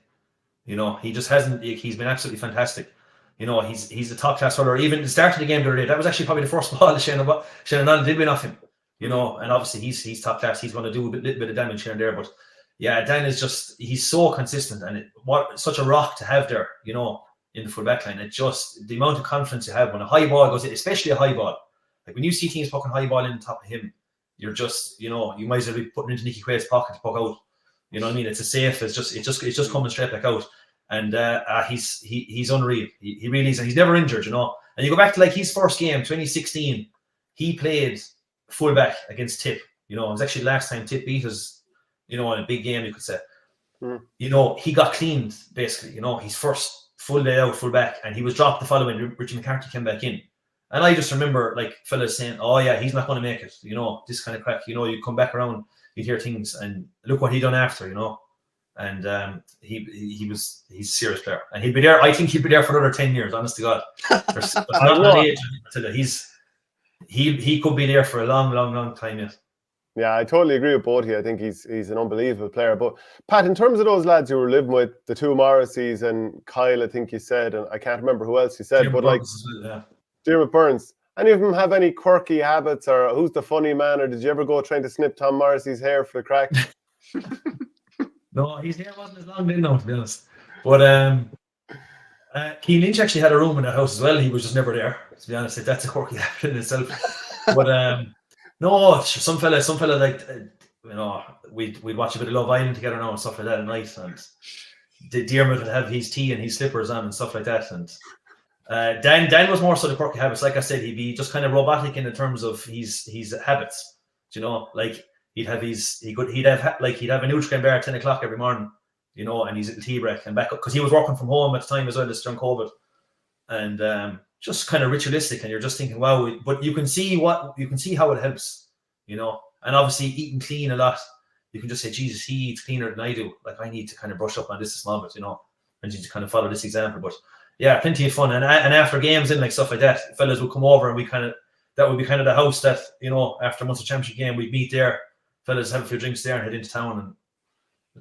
You know, he just hasn't. He's been absolutely fantastic. You know, he's a top class hurler. Even the start of the game the other day, that was actually probably the first ball that Shannon Allen did win off him. You know, and obviously he's top class. He's going to do a little bit of damage here and there, but yeah, Dan is just, he's so consistent, and such a rock to have there. You know, in the full back line, it just, the amount of confidence you have when a high ball goes in, especially a high ball. Like, when you see teams poking high ball in the top of him, you're just, you know, you might as well be putting into Nicky Quaid's pocket to poke out. You know what I mean? It's as safe as it's just coming straight back out. And he's unreal. He really is, and he's never injured, you know. And you go back to like his first game, 2016, he played fullback against Tipp. You know, it was actually the last time Tipp beat us, you know, in a big game, you could say. You know, he got cleaned basically. You know, his first full day out fullback, and he was dropped the following. Richie McCarthy came back in. And I just remember like fellas saying, "Oh yeah, he's not going to make it." You know, this kind of crack. You know, you come back around, you hear things, and look what he done after. You know, and he's a serious player, and he'd be there. I think he'd be there for another 10 years. Honest to God, there's not an age. He could be there for a long time yet. Yeah, I totally agree with both of you. I think he's an unbelievable player. But Pat, in terms of those lads you were living with, the two Morrisseys and Kyle, I think you said, and I can't remember who else you said, Diarmaid but like. Diarmaid Burns. Any of them have any quirky habits, or who's the funny man, or did you ever go trying to snip Tom Morrissey's hair for the crack? No, his hair wasn't as long then, no, to be honest. But Keane Lynch actually had a room in the house as well. He was just never there, to be honest. That's a quirky habit in itself. But no, some fella like, you know, we'd watch a bit of Love Island together now and stuff like that at night, and Diarmaid would have his tea and his slippers on and stuff like that, and Dan was more sort of quirky habits. Like I said, he'd be just kind of robotic in terms of his habits. You know, like he'd have a Nutrigrain bar at 10 o'clock every morning, you know, and he's at the tea break and back up, because he was working from home at the time as well as during COVID, and just kind of ritualistic. And you're just thinking, wow, but you can see how it helps, you know. And obviously eating clean a lot, you can just say, Jesus, he eats cleaner than I do. Like, I need to kind of brush up on this a small bit, you know, and just kind of follow this example. But yeah, plenty of fun. And after games and like stuff like that, fellas would come over, and that would be kind of the house that, you know, after months of championship game, we'd meet there fellas have a few drinks there and head into town, and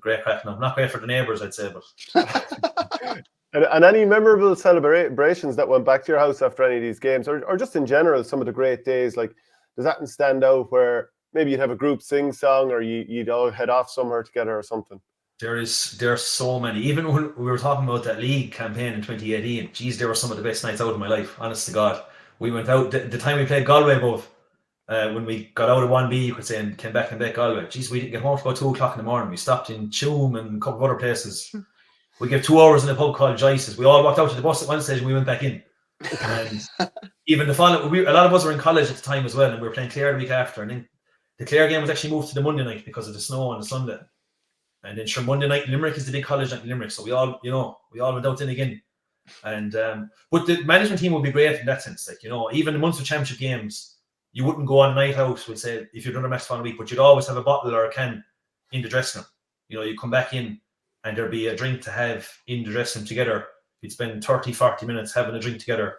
great crack. No, not great for the neighbours, I'd say, but. And any memorable celebrations that went back to your house after any of these games, or just in general, some of the great days, like, does that stand out where maybe you'd have a group sing song, or you'd all head off somewhere together or something? There's so many. Even when we were talking about that league campaign in 2018, geez, there were some of the best nights out of my life, honest to God. We went out, the time we played Galway above, when we got out of 1B, you could say, and came back and bet Galway. Geez, we didn't get home till about 2 o'clock in the morning. We stopped in Tuam and a couple of other places. We gave 2 hours in a pub called Joyce's. We all walked out to the bus at one stage and we went back in. And even the following, a lot of us were in college at the time as well, and we were playing Clare the week after. And then the Clare game was actually moved to the Monday night because of the snow on the Sunday. And then sure, Monday night in Limerick is the big college night in Limerick. So we all went out then again. And but the management team would be great in that sense. Like, even the Munster Championship games, you wouldn't go on a night out, we'd say, if you'd done a match for a week, but you'd always have a bottle or a can in the dressing room. You'd come back in and there'd be a drink to have in the dressing room together. You'd spend 30, 40 minutes having a drink together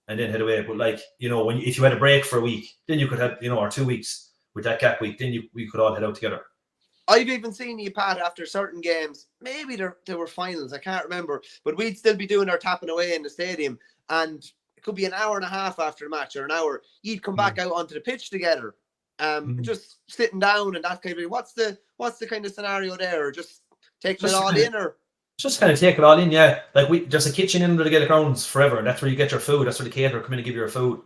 and then head away. But like, if you had a break for a week, then you could have, or 2 weeks with that gap week, then we could all head out together. I've even seen you, Pat, after certain games, maybe there were finals, I can't remember, but we'd still be doing our tapping away in the stadium, and it could be an hour and a half after the match or an hour. You'd come back out onto the pitch together, just sitting down and that kind of. What's the kind of scenario there? Or just taking it all in, or just kind of take it all in, yeah. Like there's a kitchen in the Gaelic grounds forever, and that's where you get your food. That's where the caterer come in and give you your food.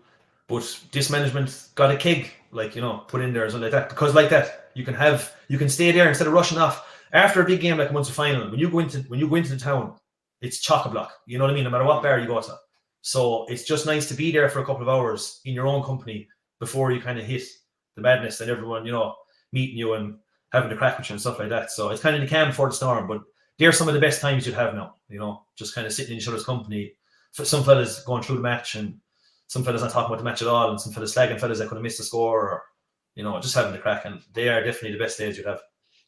But this management got a keg, put in there or something like that, because like that you can stay there instead of rushing off after a big game like a Munster final. When you go into the town, it's chock-a-block. You know what I mean? No matter what bar you go to. So it's just nice to be there for a couple of hours in your own company before you kind of hit the madness and everyone, meeting you and having the crack with you and stuff like that. So it's kind of the calm before the storm, but they're some of the best times you'd have now, just kind of sitting in each other's company. For some fellas going through the match and some fellas not talking about the match at all, and some fellas slagging fellas that could have missed the score, or, just having the crack. And they are definitely the best days you'd have.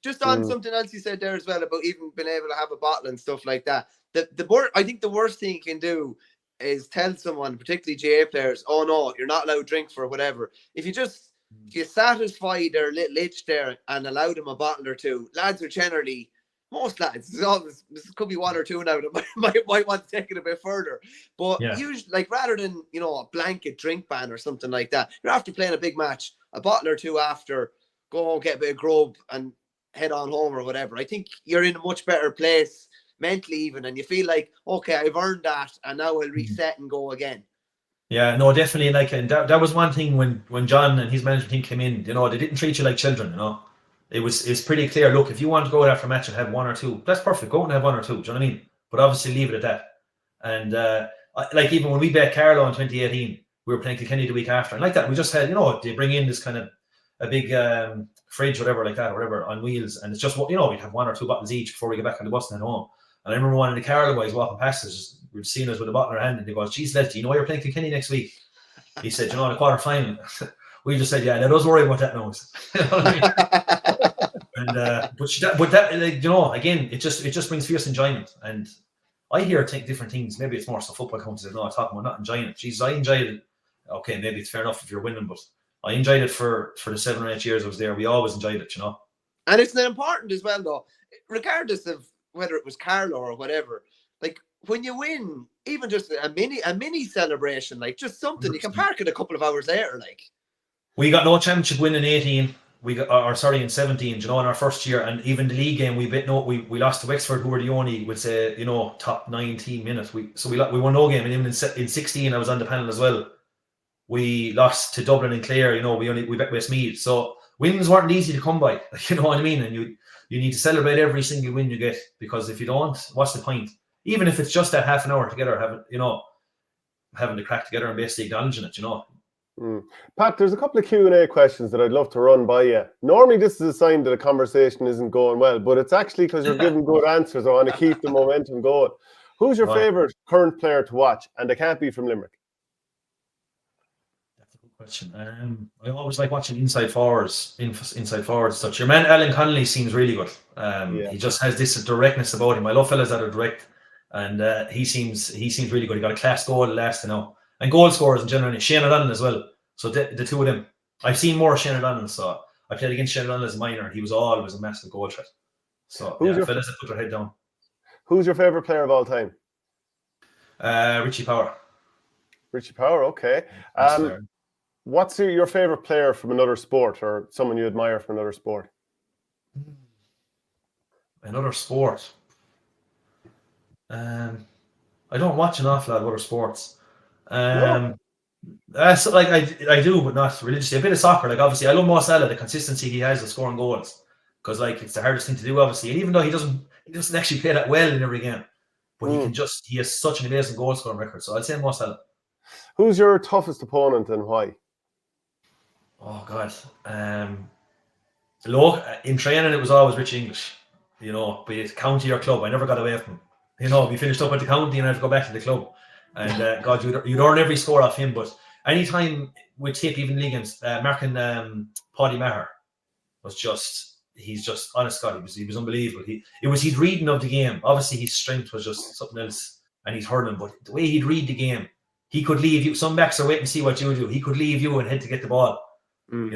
Just on something else you said there as well about even being able to have a bottle and stuff like that. I think the worst thing you can do is tell someone, particularly GA players, oh no, you're not allowed to drink for whatever. If you satisfy their little itch there and allow them a bottle or two, lads are generally, most lads, this could be 1 or 2 now that might want to take it a bit further. But usually, rather than, a blanket drink ban or something like that, you're after playing a big match, a bottle or two after, go home, get a bit of grub and head on home or whatever. I think you're in a much better place mentally even, and you feel like, okay, I've earned that and now I'll reset and go again. Yeah, no, definitely. And that was one thing when John and his management team came in, they didn't treat you like children, It's pretty clear, look, if you want to go out after a match and have 1 or 2, that's perfect, go and have 1 or 2, do you know what I mean? But obviously leave it at that. And even when we bet Carlow in 2018, we were playing Kilkenny the week after, and like that, we just had, they bring in this kind of a big fridge, whatever, like that, or whatever, on wheels, and it's just, we'd have 1 or 2 bottles each before we get back on the bus and head home. And I remember one of the Carlow boys walking past us, we'd seen us with a bottle in our hand, and they go, geez, Les, do you know you're playing Kilkenny next week? He said, in the quarter final. We just said, yeah, let us worry about that now. You know what I mean? But that, again, it just brings fierce enjoyment. And I hear different things. Maybe it's more so football coaches. No, I'm talking about not enjoying it. Jesus, I enjoyed it. Okay, maybe it's fair enough if you're winning, but I enjoyed it for the 7 or 8 years I was there. We always enjoyed it, And it's important as well, though, regardless of whether it was Carlow or whatever. Like when you win, even just a mini celebration, like just something, you can park it a couple of hours later. Like we got no championship win in 18. In 17, in our first year, and even the league game, we lost to Wexford, who were the only, would say, top 9 team in it. We won no game, and even in 16, I was on the panel as well. We lost to Dublin and Clare. We bet Westmeath. So wins weren't easy to come by. You know what I mean? And you need to celebrate every single win you get, because if you don't, what's the point? Even if it's just that half an hour together, having the crack together and basically acknowledging it. Pat, there's a couple of Q&A questions that I'd love to run by you. Normally this is a sign that a conversation isn't going well, but it's actually because you're giving good answers. I want to keep the momentum going. Who's your favourite current player to watch? And they can't be from Limerick. That's a good question. I always like watching inside forwards such. Your man Alan Connolly seems really good. He just has this directness about him. I love fellas that are direct, and he seems really good. He got a class goal last, and goal scorers in general. Shane O'Donnell as well. So the two of them. I've seen more Shane O'Donnell, so I played against Shannon as a minor, and he was always a massive goal threat. So fellas that put their head down. Who's your favourite player of all time? Richie Power. Richie Power, okay. What's your favourite player from another sport, or someone you admire from another sport? Another sport. I don't watch an awful lot of other sports. No. So like I do, but not religiously. A bit of soccer, like obviously I love Mo Salah, the consistency he has of scoring goals, because like it's the hardest thing to do, obviously. And even though he doesn't actually play that well in every game, but he has such an amazing goal scoring record. So I'd say Mo Salah. Who's your toughest opponent and why? Oh God, in training it was always Rich English, be it county or club. I never got away from him. We finished up at the county and I had to go back to the club. And God, you'd earn every score off him. But anytime with Tipp, even Liggins, marking Paddy Maher he's just honest God, he was unbelievable. His reading of the game. Obviously his strength was just something else, and he's hurling. But the way he'd read the game, he could leave you. Some backs are waiting to see what you do. He could leave you and head to get the ball. And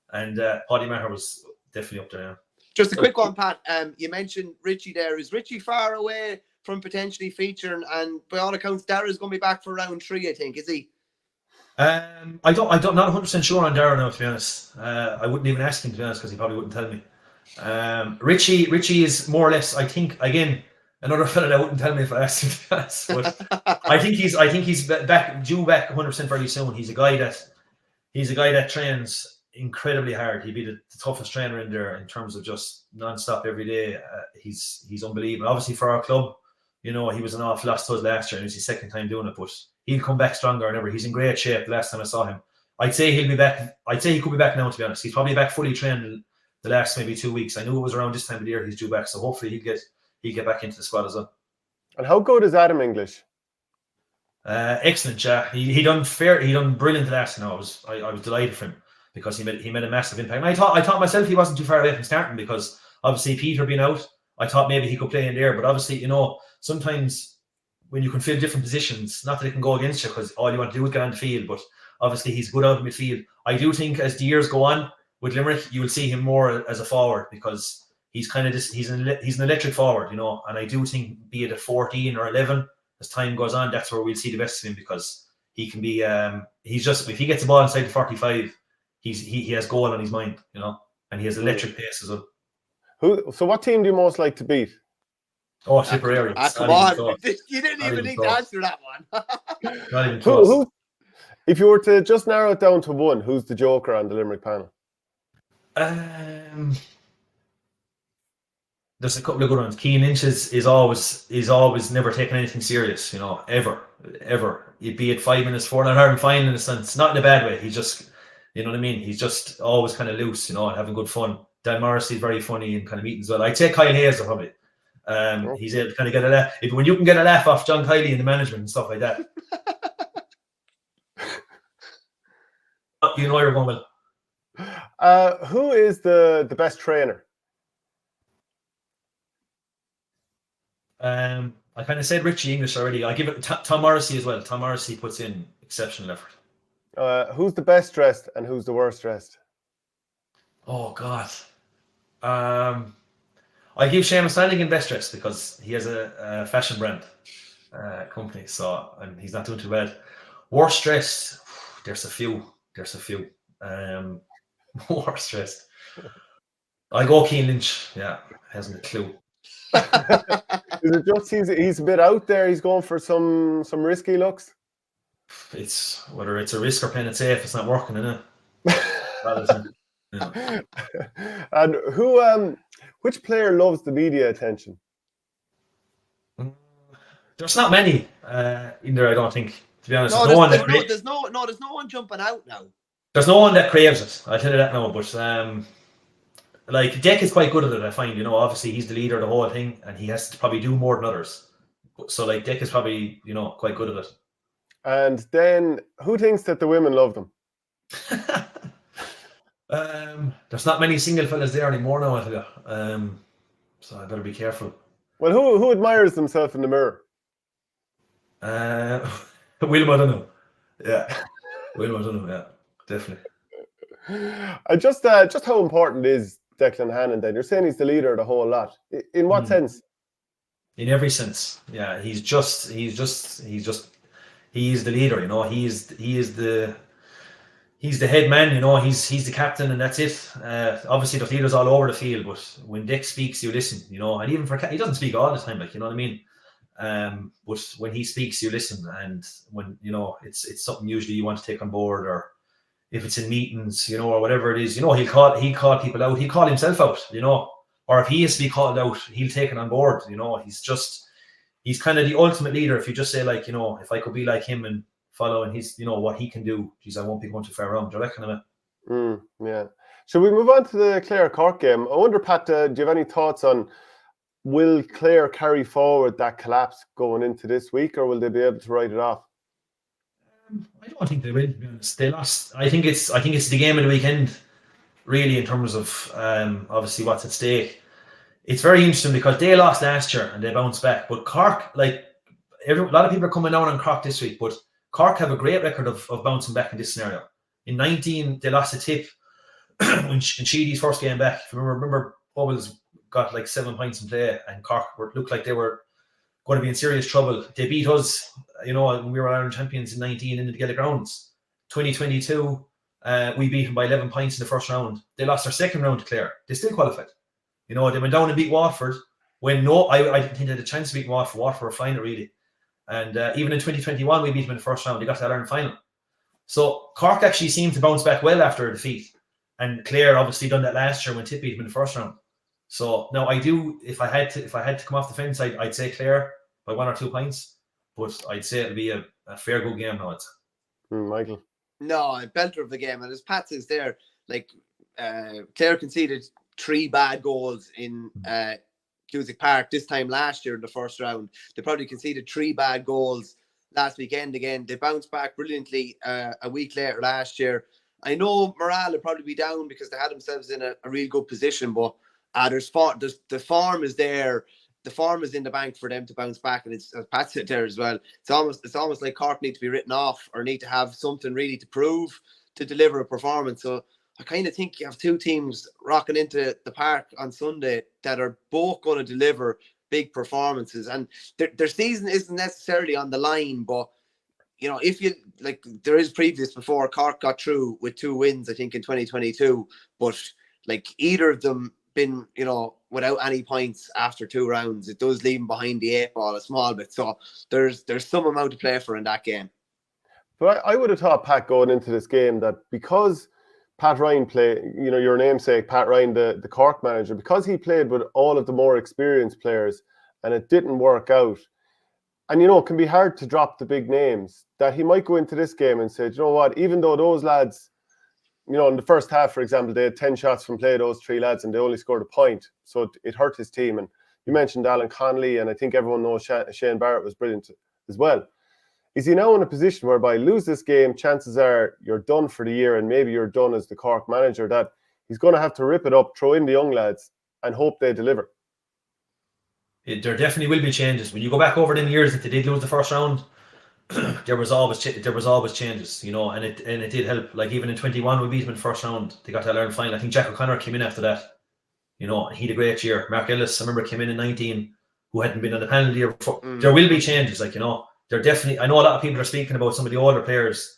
Paddy Maher was definitely up there. Yeah. Just a quick one, Pat. You mentioned Richie there. Is Richie far away from potentially featuring? And by all accounts, Dara's going to be back for round 3, I think. Is he? I'm not 100% sure on Dara now, to be honest. I wouldn't even ask him, to be honest, because he probably wouldn't tell me. Richie is more or less, I think, again, another fella that wouldn't tell me if I asked him, to be honest. But I think he's due back 100% very soon. He's a guy that trains incredibly hard. He'd be the toughest trainer in there in terms of just non-stop every day. He's unbelievable. Obviously for our club, he was an awful loss to us last year, and it's his second time doing it, but he'll come back stronger than ever. He's in great shape. The last time I saw him, I'd say he'll be back. I'd say he could be back now, to be honest. He's probably back fully trained the last maybe 2 weeks. I knew it was around this time of the year he's due back, so hopefully he'll get back into the squad as well. And how good is Adam English? Excellent, yeah. He done brilliant last night. I was delighted for him, because he made a massive impact. And I thought myself he wasn't too far away from starting, because obviously Peter being out, I thought maybe he could play in there. But obviously, sometimes when you can fill different positions, not that it can go against you, because all you want to do is get on the field. But obviously he's good out in midfield. I do think as the years go on with Limerick, you will see him more as a forward, because he's kind of he's an electric forward, and I do think, be it at 14 or 11, as time goes on, that's where we'll see the best of him, because he can be he's just, if he gets the ball inside the 45, he has goal on his mind, and he has electric pace as well. So what team do you most like to beat? Oh, Tipperary. Come on. You didn't even need to answer that one. Not even close. If you were to just narrow it down to one, who's the joker on the Limerick panel? There's a couple of good ones. Cian Lynch is always never taking anything serious, ever. You'd be at 5 minutes for an Ireland final, in a sense, not in a bad way. He's just, you know what I mean? He's just always kind of loose, and having good fun. Dan Morrissey is very funny and kind of meetings as well. I'd say Kyle Hayes probably. He's able to kind of get a laugh. When you can get a laugh off John Kiley and the management and stuff like that. You know where you're going with. Who is the best trainer? I kind of said Richie English already. I give it Tom Morrissey as well. Tom Morrissey puts in exceptional effort. Who's the best dressed and who's the worst dressed? Oh God. I give Seamus Flanagan best dressed, because he has a fashion brand company, and he's not doing too bad. Worst dressed, there's a few. Worst dressed. I go Cian Lynch. Yeah, hasn't a clue. Is it just he's a bit out there? He's going for some risky looks. It's whether it's a risk or playing it safe. It's not working, isn't it? Yeah. And which player loves the media attention? There's not many in there, I don't think. To be honest, there's no one jumping out now. There's no one that craves it. I'll tell you that now. But like Deck is quite good at it, I find. Obviously he's the leader of the whole thing, and he has to probably do more than others. So like Deck is probably quite good at it. And then who thinks that the women love them? There's not many single fellas there anymore now, I tell you. So I better be careful. Well, who admires themselves in the mirror? Wilma, I don't know. Yeah, Wilma, I don't know. Yeah, definitely. Just how important is Declan Hannon then? You're saying he's the leader of the whole lot. In what sense? In every sense. Yeah, he's the leader, you know. He's the head man, you know. He's the captain, and that's it. Obviously there's leaders all over the field, but when Dick speaks, you listen, you know. And even he doesn't speak all the time, like, you know what I mean. But when he speaks, you listen, and when, you know, it's something usually you want to take on board, or if it's in meetings, you know, or whatever it is, you know, he'll call people out, he'll call himself out, you know, or if he has to be called out, he'll take it on board, you know. He's kind of the ultimate leader. If you just say, like, you know, if I could be like him and follow, and he's, you know, what he can do, geez, I won't be going too far wrong. Do you reckon of it? Yeah. Should we move on to the Clare Cork game? I wonder, Pat, do you have any thoughts on, will Clare carry forward that collapse going into this week, or will they be able to write it off? I don't think they will, to be honest. They lost. I think it's the game of the weekend, really, in terms of obviously what's at stake. It's very interesting because they lost last year and they bounced back. But Cork, like, a lot of people are coming down on Cork this week, but Cork have a great record of bouncing back in this scenario. In 19, they lost a Tipp in Sheedy's first game back. If you remember, Bubbles got like 7 points in play, and Cork looked like they were going to be in serious trouble. They beat us, you know, when we were Ireland champions in 19 in the Gaelic grounds. 2022, we beat them by 11 points in the first round. They lost their second round to Clare. They still qualified. You know, they went down and beat Waterford when I didn't think they had a chance to beat Waterford. Waterford were flying it, really. And even in 2021, we beat them in the first round. They got to that Ireland final. So Cork actually seemed to bounce back well after a defeat. And Clare obviously done that last year when Tipp beat them in the first round. So now I do, if I had to come off the fence, I'd say Clare by 1 or 2 points. But I'd say it'll be a fair good game now. Michael? No, a belter of the game. And as Pat says there, like, Clare conceded 3 bad goals in Cusack Park this time last year in the first round. They probably conceded 3 bad goals last weekend again. They bounced back brilliantly a week later last year. I know morale will probably be down because they had themselves in a real good position, but the form is there. The form is in the bank for them to bounce back, and it's, as Pat said there as well, it's almost like Cork need to be written off or need to have something really to prove to deliver a performance. So I kind of think you have 2 teams rocking into the park on Sunday that are both going to deliver big performances, and their season isn't necessarily on the line, but you know, if you like, there is previous before Cork got through with 2 wins, I think in 2022, but like either of them been, you know, without any points after 2 rounds, it does leave them behind the 8 ball a small bit. So there's some amount to play for in that game. But I would have thought, Pat, going into this game, that because Pat Ryan you know, your namesake, Pat Ryan, the Cork manager, because he played with all of the more experienced players and it didn't work out, and, you know, it can be hard to drop the big names, that he might go into this game and say, you know what, even though those lads, you know, in the first half, for example, they had 10 shots from play, those 3 lads, and they only scored a point. So it hurt his team. And you mentioned Alan Connolly, and I think everyone knows Shane Barrett was brilliant as well. Is he now in a position whereby lose this game, chances are you're done for the year, and maybe you're done as the Cork manager, that he's going to have to rip it up, throw in the young lads, and hope they deliver? There definitely will be changes. When you go back over them years that they did lose the first round, there was always changes, you know, and it did help. Like even in 21, we beat them in the first round. They got to Ireland final. I think Jack O'Connor came in after that, you know, and he had a great year. Mark Ellis, I remember, came in 19, who hadn't been on the panel the year before. There will be changes, like, you know. There definitely. I know a lot of people are speaking about some of the older players.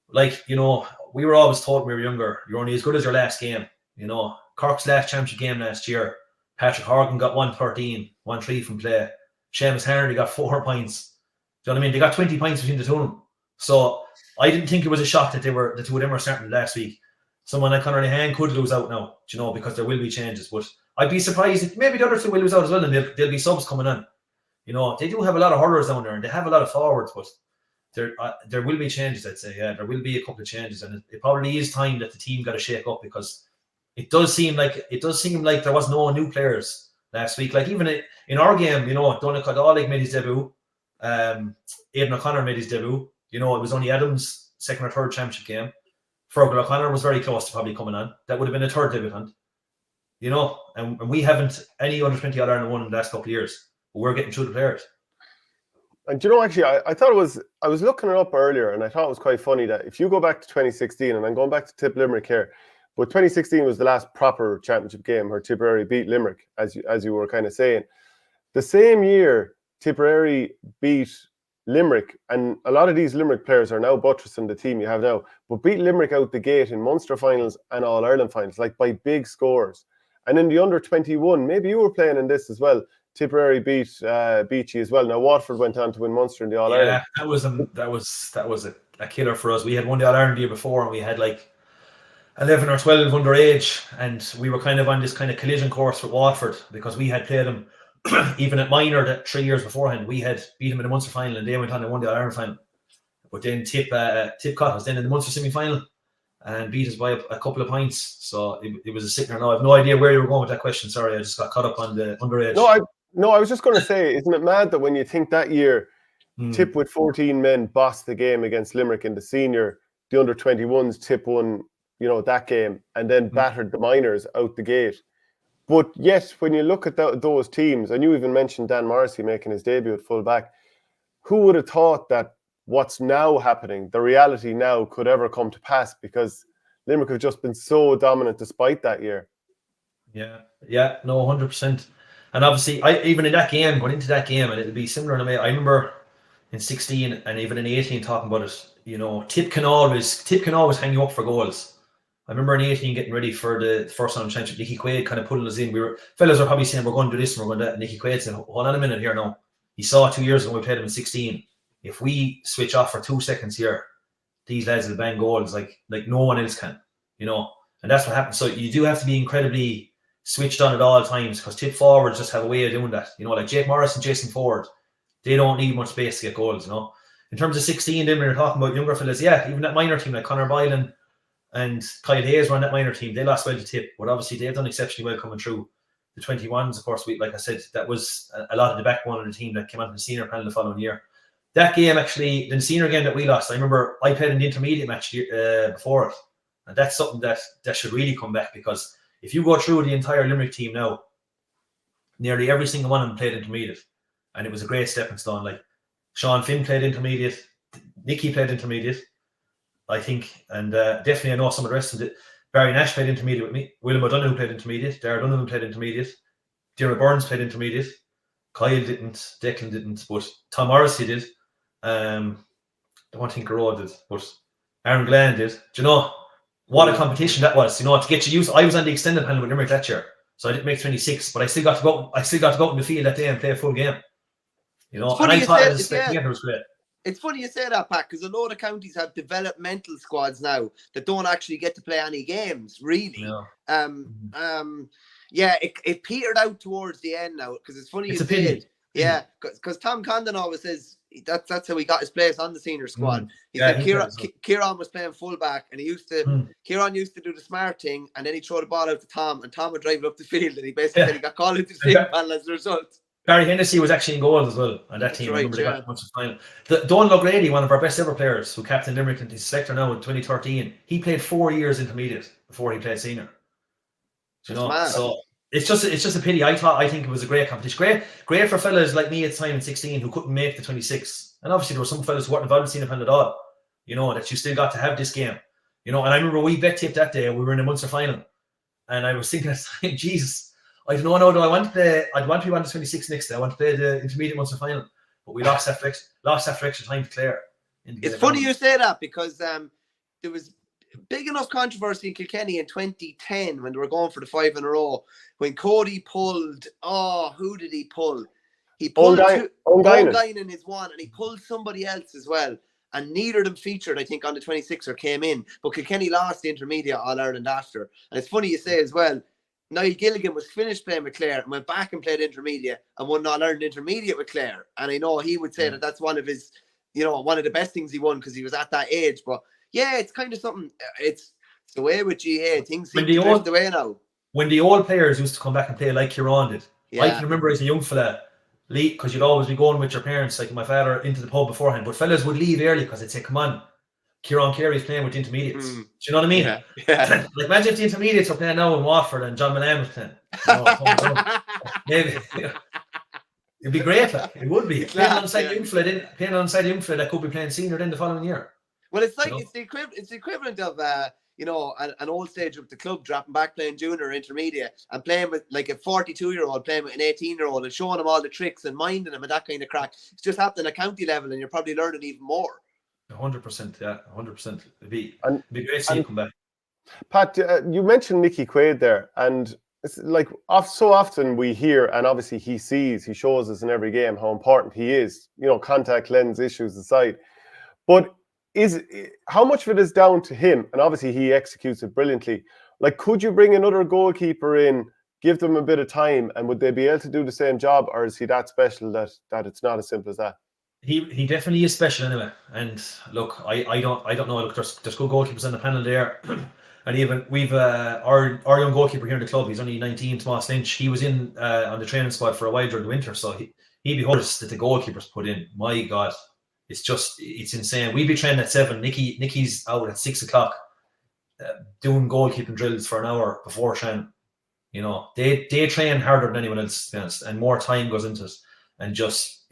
Like, you know, we were always told when we were younger, you're only as good as your last game. You know, Cork's last championship game last year, Patrick Horgan got 113, 1-3 from play. Seamus Harnedy got 4 points. Do you know what I mean? They got 20 points between the 2 of them. So I didn't think it was a shock that the 2 of them were starting last week. Someone like Conor Lehan could lose out now, you know, because there will be changes. But I'd be surprised if maybe the other 2 will lose out as well, and there'll be subs coming on. You know, they do have a lot of hurlers down there, and they have a lot of forwards, but there will be changes, I'd say. Yeah, there will be a couple of changes, and it probably is time that the team got to shake up, because it does seem like there was no new players last week. Like even in our game, you know, Donnacha Dálig made his debut. Aidan O'Connor made his debut. You know, it was only Adams' 2nd or 3rd championship game. Fergal O'Connor was very close to probably coming on. That would have been a 3rd debutant. You know, and we haven't any under 20 All-Ireland won in the last couple of years. But we're getting through the players. And you know, actually, I thought I was looking it up earlier, and I thought it was quite funny that if you go back to 2016, and I'm going back to Tipp Limerick here, but 2016 was the last proper championship game where Tipperary beat Limerick, as you were kind of saying. The same year, Tipperary beat Limerick, and a lot of these Limerick players are now buttressing the team you have now, but beat Limerick out the gate in Munster finals and All-Ireland finals, like by big scores. And in the under-21, maybe you were playing in this as well, Tipperary beat you as well. Now Waterford went on to win Munster in the All-Ireland. Yeah, that was a killer for us. We had won the All-Ireland the year before, and we had like 11 or 12 underage, and we were kind of on this kind of collision course with Waterford because we had played them even at minor that 3 years beforehand. We had beat them in the Munster final, and they went on and won the All-Ireland final. But then Tipp caught us then in the Munster semi-final and beat us by a couple of points. So it was a sickener. No, I have no idea where you were going with that question. Sorry, I just got caught up on the underage. No, I was just going to say, isn't it mad that when you think that year, Tipp with 14 men bossed the game against Limerick in the senior, the under-21s, Tipp won, that game, and then battered the minors out the gate. But yet, when you look at those teams, and you even mentioned Dan Morrissey making his debut at full back, who would have thought that what's now happening, the reality now, could ever come to pass? Because Limerick have just been so dominant despite that year. Yeah, no, 100%. And obviously, even in that game, going into that game, and it'll be similar in a way. I remember in 16 and even in 18 talking about it. Tipp can always hang you up for goals. I remember in 18 getting ready for the first round championship, Nicky Quaid kind of pulling us in. Fellas were probably saying we're going to do this and we're going to do that. And Nicky Quaid said, hold on a minute here now. He saw 2 years ago we played him in 16. If we switch off for 2 seconds here, these lads will bang goals like no one else can, and that's what happens. So you do have to be incredibly switched on at all times because Tipp forwards just have a way of doing that. Like Jake Morris and Jason Ford, they don't need much space to get goals. In terms of 16, then we were talking about younger fellas. Yeah, even that minor team like Conor Boylan and Kyle Hayes were on that minor team. They lost well to Tipp, but obviously they've done exceptionally well coming through. The 21s, of course, like I said, that was a lot of the backbone of the team that came out of the senior panel the following year. That game, actually, the senior game that we lost, I remember I played in the intermediate match before it, and that's something that should really come back because if you go through the entire Limerick team now, nearly every single one of them played intermediate, and it was a great stepping stone. Like Sean Finn played intermediate, Nicky played intermediate, I think, and definitely I know some of the rest of it. Barry Nash played intermediate with me. William O'Donoghue played intermediate. Darragh Donovan played intermediate. Deirdre Burns played intermediate. Kyle didn't. Declan didn't. But Tom Morrissey did. I don't think Garrod did. But Aaron Glenn did. Do you know what a competition that was? To get you used. I was on the extended panel with Limerick that year, so I didn't make 26. But I still got to go. I still got to go out in the field that day and play a full game. And I thought it was great. It's funny you say that, Pat, because a lot of counties have developmental squads now that don't actually get to play any games, really. No. It petered out towards the end now, because it's funny you said. Yeah, because Tom Condon always says that's how he got his place on the senior squad. He said Kieran was playing fullback, and Kieran used to do the smart thing, and then he'd throw the ball out to Tom, and Tom would drive it up the field, and he basically said he got called into the senior panel as a result. Barry Hennessy was actually in goal as well on that team. Right, I remember they got much of the final. Donald O'Grady, one of our best ever players, who captained Limerick and he's selector now in 2013, he played 4 years intermediate before he played senior. So it's just a pity. I think it was a great competition. Great for fellas like me at the time in 16 who couldn't make the 26. And obviously there were some fellas who weren't involved in senior panel at all. That you still got to have this game. And I remember we bet Tipp that day. We were in the Munster final, and I was thinking at the time, Jesus, I don't know. No, I want to play. I'd want to be on the 26 next day. I want to play the intermediate Munster final, but we lost after extra time to Clare. It's funny you say that because there was big enough controversy in Kilkenny in 2010 when they were going for the 5 in a row. When Cody pulled, who did he pull? He pulled O'Guinan in his one, and he pulled somebody else as well. And neither of them featured, I think, on the 26 or came in. But Kilkenny lost the intermediate All Ireland after. And it's funny you say as well. Niall Gilligan was finished playing with Clare and went back and played intermediate and won All Ireland intermediate with Clare. And I know he would say that that's one of his, one of the best things he won because he was at that age. But yeah, it's kind of something. It's the way with GA. Things seem to drift away now. When the old players used to come back and play like Kieran did, I can remember as a young fella, because you'd always be going with your parents, like my father, into the pub beforehand. But fellas would leave early because they'd say, "Come on, Kieran Carey's playing with the intermediates." Do you know what I mean? Yeah. Like imagine if the intermediates are playing now in Watford and John Milan was playing. Maybe. It'd be great. Like, it would be. Playing alongside Yeah. Youngfled, that could be playing senior then the following year. Well, it's like You know? it's the equivalent of an old stage of the club dropping back playing junior or intermediate and playing with like a 42-year-old playing with an 18-year-old and showing him all the tricks and minding him and that kind of crack. It's just happening at county level, and you're probably learning even more. 100%, yeah, 100%. It'd be great to see you come back. Pat, you mentioned Nicky Quaid there, and it's like so often we hear, and obviously he shows us in every game how important he is, contact lens issues aside. But how much of it is down to him? And obviously he executes it brilliantly. Like, could you bring another goalkeeper in, give them a bit of time, and would they be able to do the same job, or is he that special that it's not as simple as that? He definitely is special anyway. And look, I don't know. Look, there's good goalkeepers on the panel there. And even we've our young goalkeeper here in the club, he's only 19, Tomas Lynch. He was in on the training squad for a while during the winter, so he'd be hopeless that the goalkeepers put in. My God, it's insane. We'd be training at 7. Nicky's out at 6 o'clock doing goalkeeping drills for an hour before training. They train harder than anyone else, to be honest, and more time goes into it, and just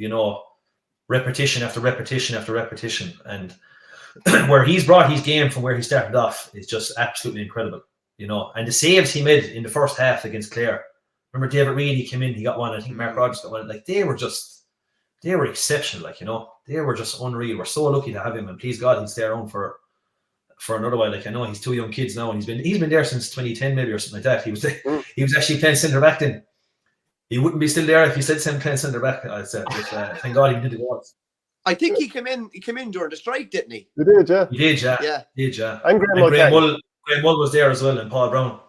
repetition after repetition after repetition. And where he's brought his game from where he started off is just absolutely incredible, and the saves he made in the first half against Clare. Remember David Reid, he came in, he got one. I think Mark Rogers got one. Like, they were exceptional. Like, they were just unreal. We're so lucky to have him, and please God, he'll stay around for another while. Like, I know he's 2 young kids now, and he's been there since 2010 maybe or something like that. He was actually playing centre back then. He wouldn't be still there if he said playing centre back. I said, thank God he did the goals. I think he came in during the strike, didn't he? He did, yeah. He did, yeah. Yeah. He did, yeah. And Graham Mull was there as well, and Paul Brown.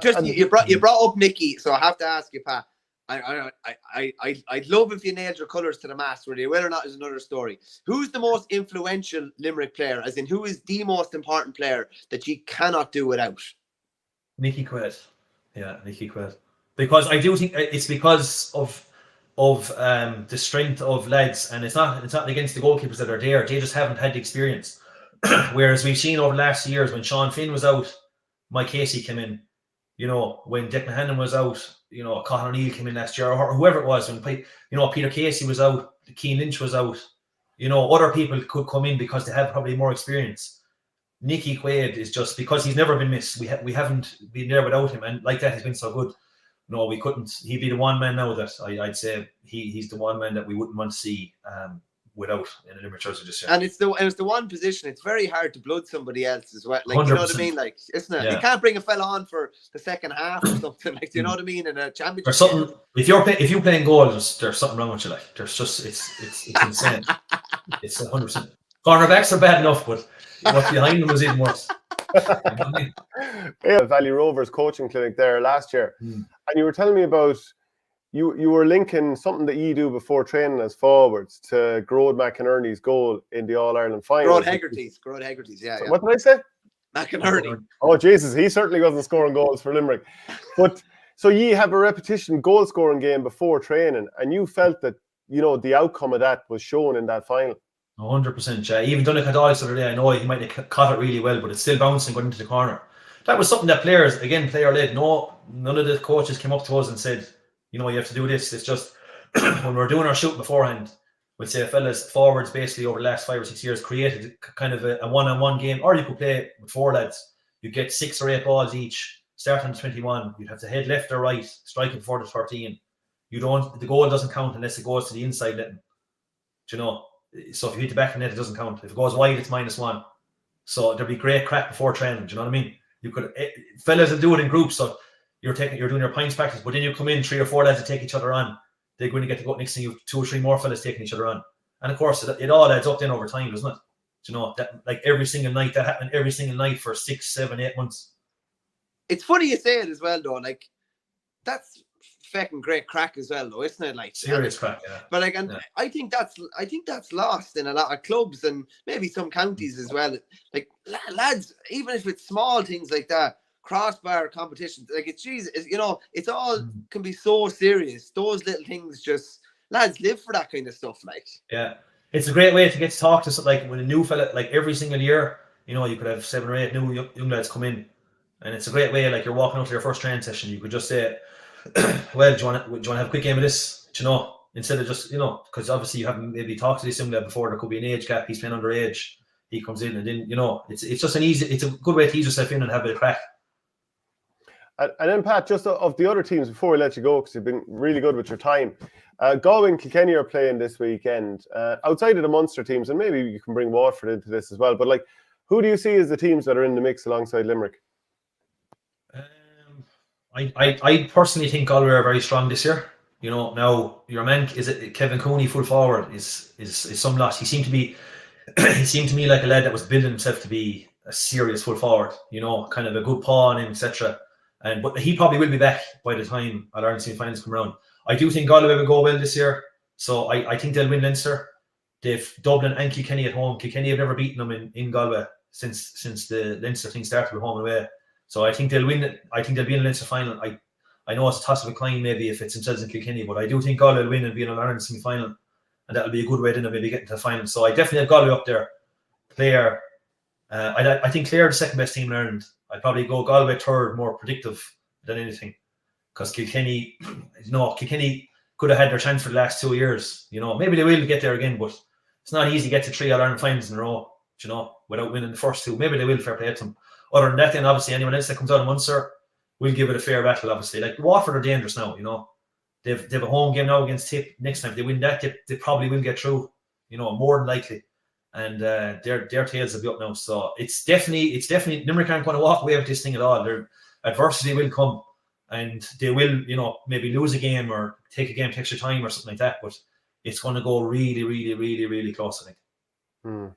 Just you brought up Nicky, so I have to ask you, Pat. I'd love if you nailed your colours to the mast. Whether you will or not is another story. Who's the most influential Limerick player? As in, who is the most important player that you cannot do without? Nicky Quaid. Yeah, Nicky Quaid. Because I do think it's because of the strength of lads, and it's not against the goalkeepers that are there. They just haven't had the experience. Whereas we've seen over the last years, when Sean Finn was out, Mike Casey came in. When Dick Mahannon was out, Cathal O'Neill came in last year, or whoever it was. When Peter Casey was out, Keane Lynch was out. Other people could come in because they have probably more experience. Nicky Quaid is just because he's never been missed. We haven't been there without him, and like that, he's been so good. No, we couldn't. He'd be the one man now that I'd say he's the one man that we wouldn't want to see without in a Limerick jersey just yet. And it's the one position. It's very hard to blood somebody else as well. Like, 100%. you know what I mean? Like, isn't it? Yeah. You can't bring a fella on for the second half or something. Like, do you know what I mean? In a championship. There's something. If you're playing goal, there's something wrong with you. Like, there's just it's insane. It's 100%. Cornerbacks are bad enough, but what's behind them is even worse. You know what I mean? Yeah, Valley Rovers coaching clinic there last year, and you were telling me about you were linking something that you do before training as forwards to Grode McInerney's goal in the All-Ireland final. Grode Hegarty's, yeah. What did I say? McInerney. Oh Jesus, he certainly wasn't scoring goals for Limerick. But so you have a repetition goal scoring game before training, and you felt that the outcome of that was shown in that final. 100%, yeah. Even Donegal Doyle the other day, I know he might have caught it really well, but it's still bouncing going into the corner. That was something that players, again, player-led. No, none of the coaches came up to us and said, you have to do this. It's just when we're doing our shooting beforehand, we'd say fellas, forwards basically over the last 5 or 6 years created kind of a one-on-one game, or you could play with 4 lads. You get 6 or 8 balls each, start on 21. You'd have to head left or right, strike it before the 13. The goal doesn't count unless it goes to the inside netting. So if you hit the back of the net, it doesn't count. If it goes wide, it's -1. So there'd be great crack before training. Do you know what I mean? You could fellas will do it in groups. So you're doing your pints practice, but then you come in 3 or 4 lads to take each other on. They're going to get to go next thing. You have 2 or 3 more fellas taking each other on, and of course it all adds up then over time, doesn't it? That like every single night that happened every single night for 6, 7, 8 months. It's funny you say it as well, though. Like, that's fucking great crack as well, though, isn't it? Like, serious crack, yeah. But like, and yeah. I think that's lost in a lot of clubs and maybe some counties as well. Like, lads, even if it's small things like that, crossbar competitions, like it's all can be so serious. Those little things, just lads live for that kind of stuff. Like, yeah, it's a great way to get to talk to like when a new fella, like every single year, you could have 7 or 8 new young lads come in, and it's a great way. Like, you're walking out to your first training session, you could just say, Well, do you want to have a quick game of this? Do you know, instead of just, because obviously you haven't maybe talked to this young lad before. There could be an age gap. He's playing underage. He comes in, and then it's just it's a good way to ease yourself in and have a bit of crack. And then Pat, just of the other teams before we let you go, because you've been really good with your time. Galway and Kilkenny are playing this weekend. Outside of the Munster teams, and maybe you can bring Waterford into this as well. But like, who do you see as the teams that are in the mix alongside Limerick? I personally think Galway are very strong this year. Now your man is it Kevin Cooney full forward is some lot. He seemed to me like a lad that was building himself to be a serious full forward. Kind of a good paw on him, etc. But he probably will be back by the time All-Ireland semi-finals come around. I do think Galway will go well this year, so I think they'll win Leinster. They've Dublin and Kilkenny at home. Kilkenny have never beaten them in Galway since the Leinster thing started with home and away. So I think they'll win it. I think they'll be in the Leinster final. I know it's a toss of a coin maybe if it's themselves in Kilkenny, but I do think Galway will win and be in an Ireland semi-final, and that'll be a good way to maybe get into the final. So I definitely have Galway up there. Clare, I think Clare are the second best team in Ireland. I'd probably go Galway third, more predictive than anything, because Kilkenny could have had their chance for the last 2 years. Maybe they will get there again, but it's not easy to get to 3 All-Ireland finals in a row, without winning the first 2. Maybe they will, fair play to them. Other than that, then obviously anyone else that comes out of Munster will give it a fair battle, obviously. Like Waterford are dangerous now, They've a home game now against Tipp. Next time if they win that, they probably will get through, more than likely. And their tails will be up now. So it's definitely Limerick aren't going to walk away with this thing at all. Their adversity will come, and they will, maybe lose a game or take a game to extra time or something like that. But it's going to go really, really, really, really close, I think.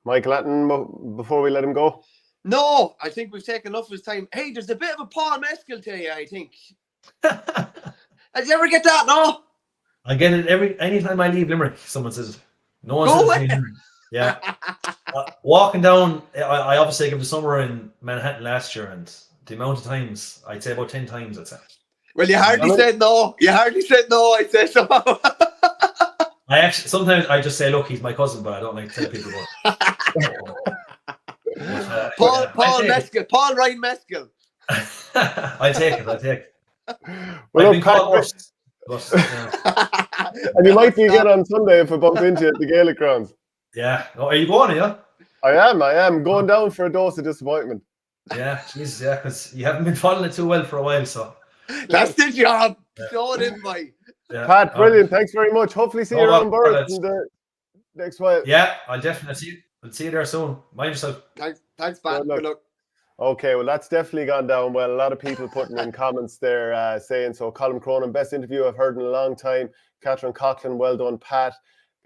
Michael Latin, before we let him go? No, I think we've taken enough of his time. Hey, there's a bit of a Paul Mescal to you, I think. Did you ever get that? No? I get it anytime I leave Limerick, someone says, no one Go says to me Limerick. Yeah. Walking down, I obviously gave the summer in Manhattan last year, and the amount of times, I'd say about 10 times, I'd say. Well, you hardly said no. I'd say so. Sometimes I just say, look, he's my cousin, but I don't like to tell people about Paul Mescal, Paul Ryan Mescal. I'll take it. Well, I've been called worse. And you might be again on Sunday if I bump into you at the Gaelic grounds. Yeah. Oh, are you going, yeah? I am going down for a dose of disappointment. Yeah, Jesus, yeah, because you haven't been following it too well for a while, so. That's the job. Show it in, mate. Yeah. Pat, brilliant. Thanks very much. Hopefully see you around Bird in the next while. Yeah, I'll definitely see you. I'll see you there soon. Mind yourself. Thanks, Pat. Good luck. Okay, well, that's definitely gone down well. A lot of people putting in comments there saying so. Colin Cronin, best interview I've heard in a long time. Catherine Coughlin, well done. Pat,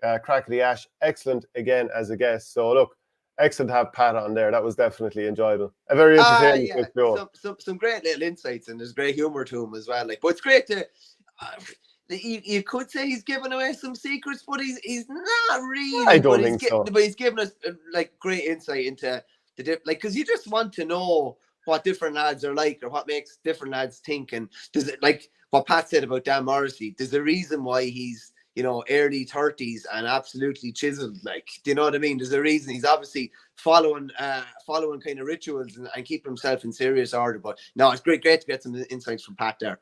Crackety Ash, excellent again as a guest. So, look, excellent to have Pat on there. That was definitely enjoyable. A very entertaining show. Some great little insights, and there's great humour to him as well. But it's great to... you could say he's giving away some secrets, but he's not really. I don't think so. But he's giving us great insight into because you just want to know what different lads are like, or what makes different lads think. And does it, like what Pat said about Dan Morrissey, there's a reason why he's early 30s and absolutely chiseled. Like, do you know what I mean? There's a reason. He's obviously following kind of rituals and keeping himself in serious order. But no, it's great to get some insights from Pat there.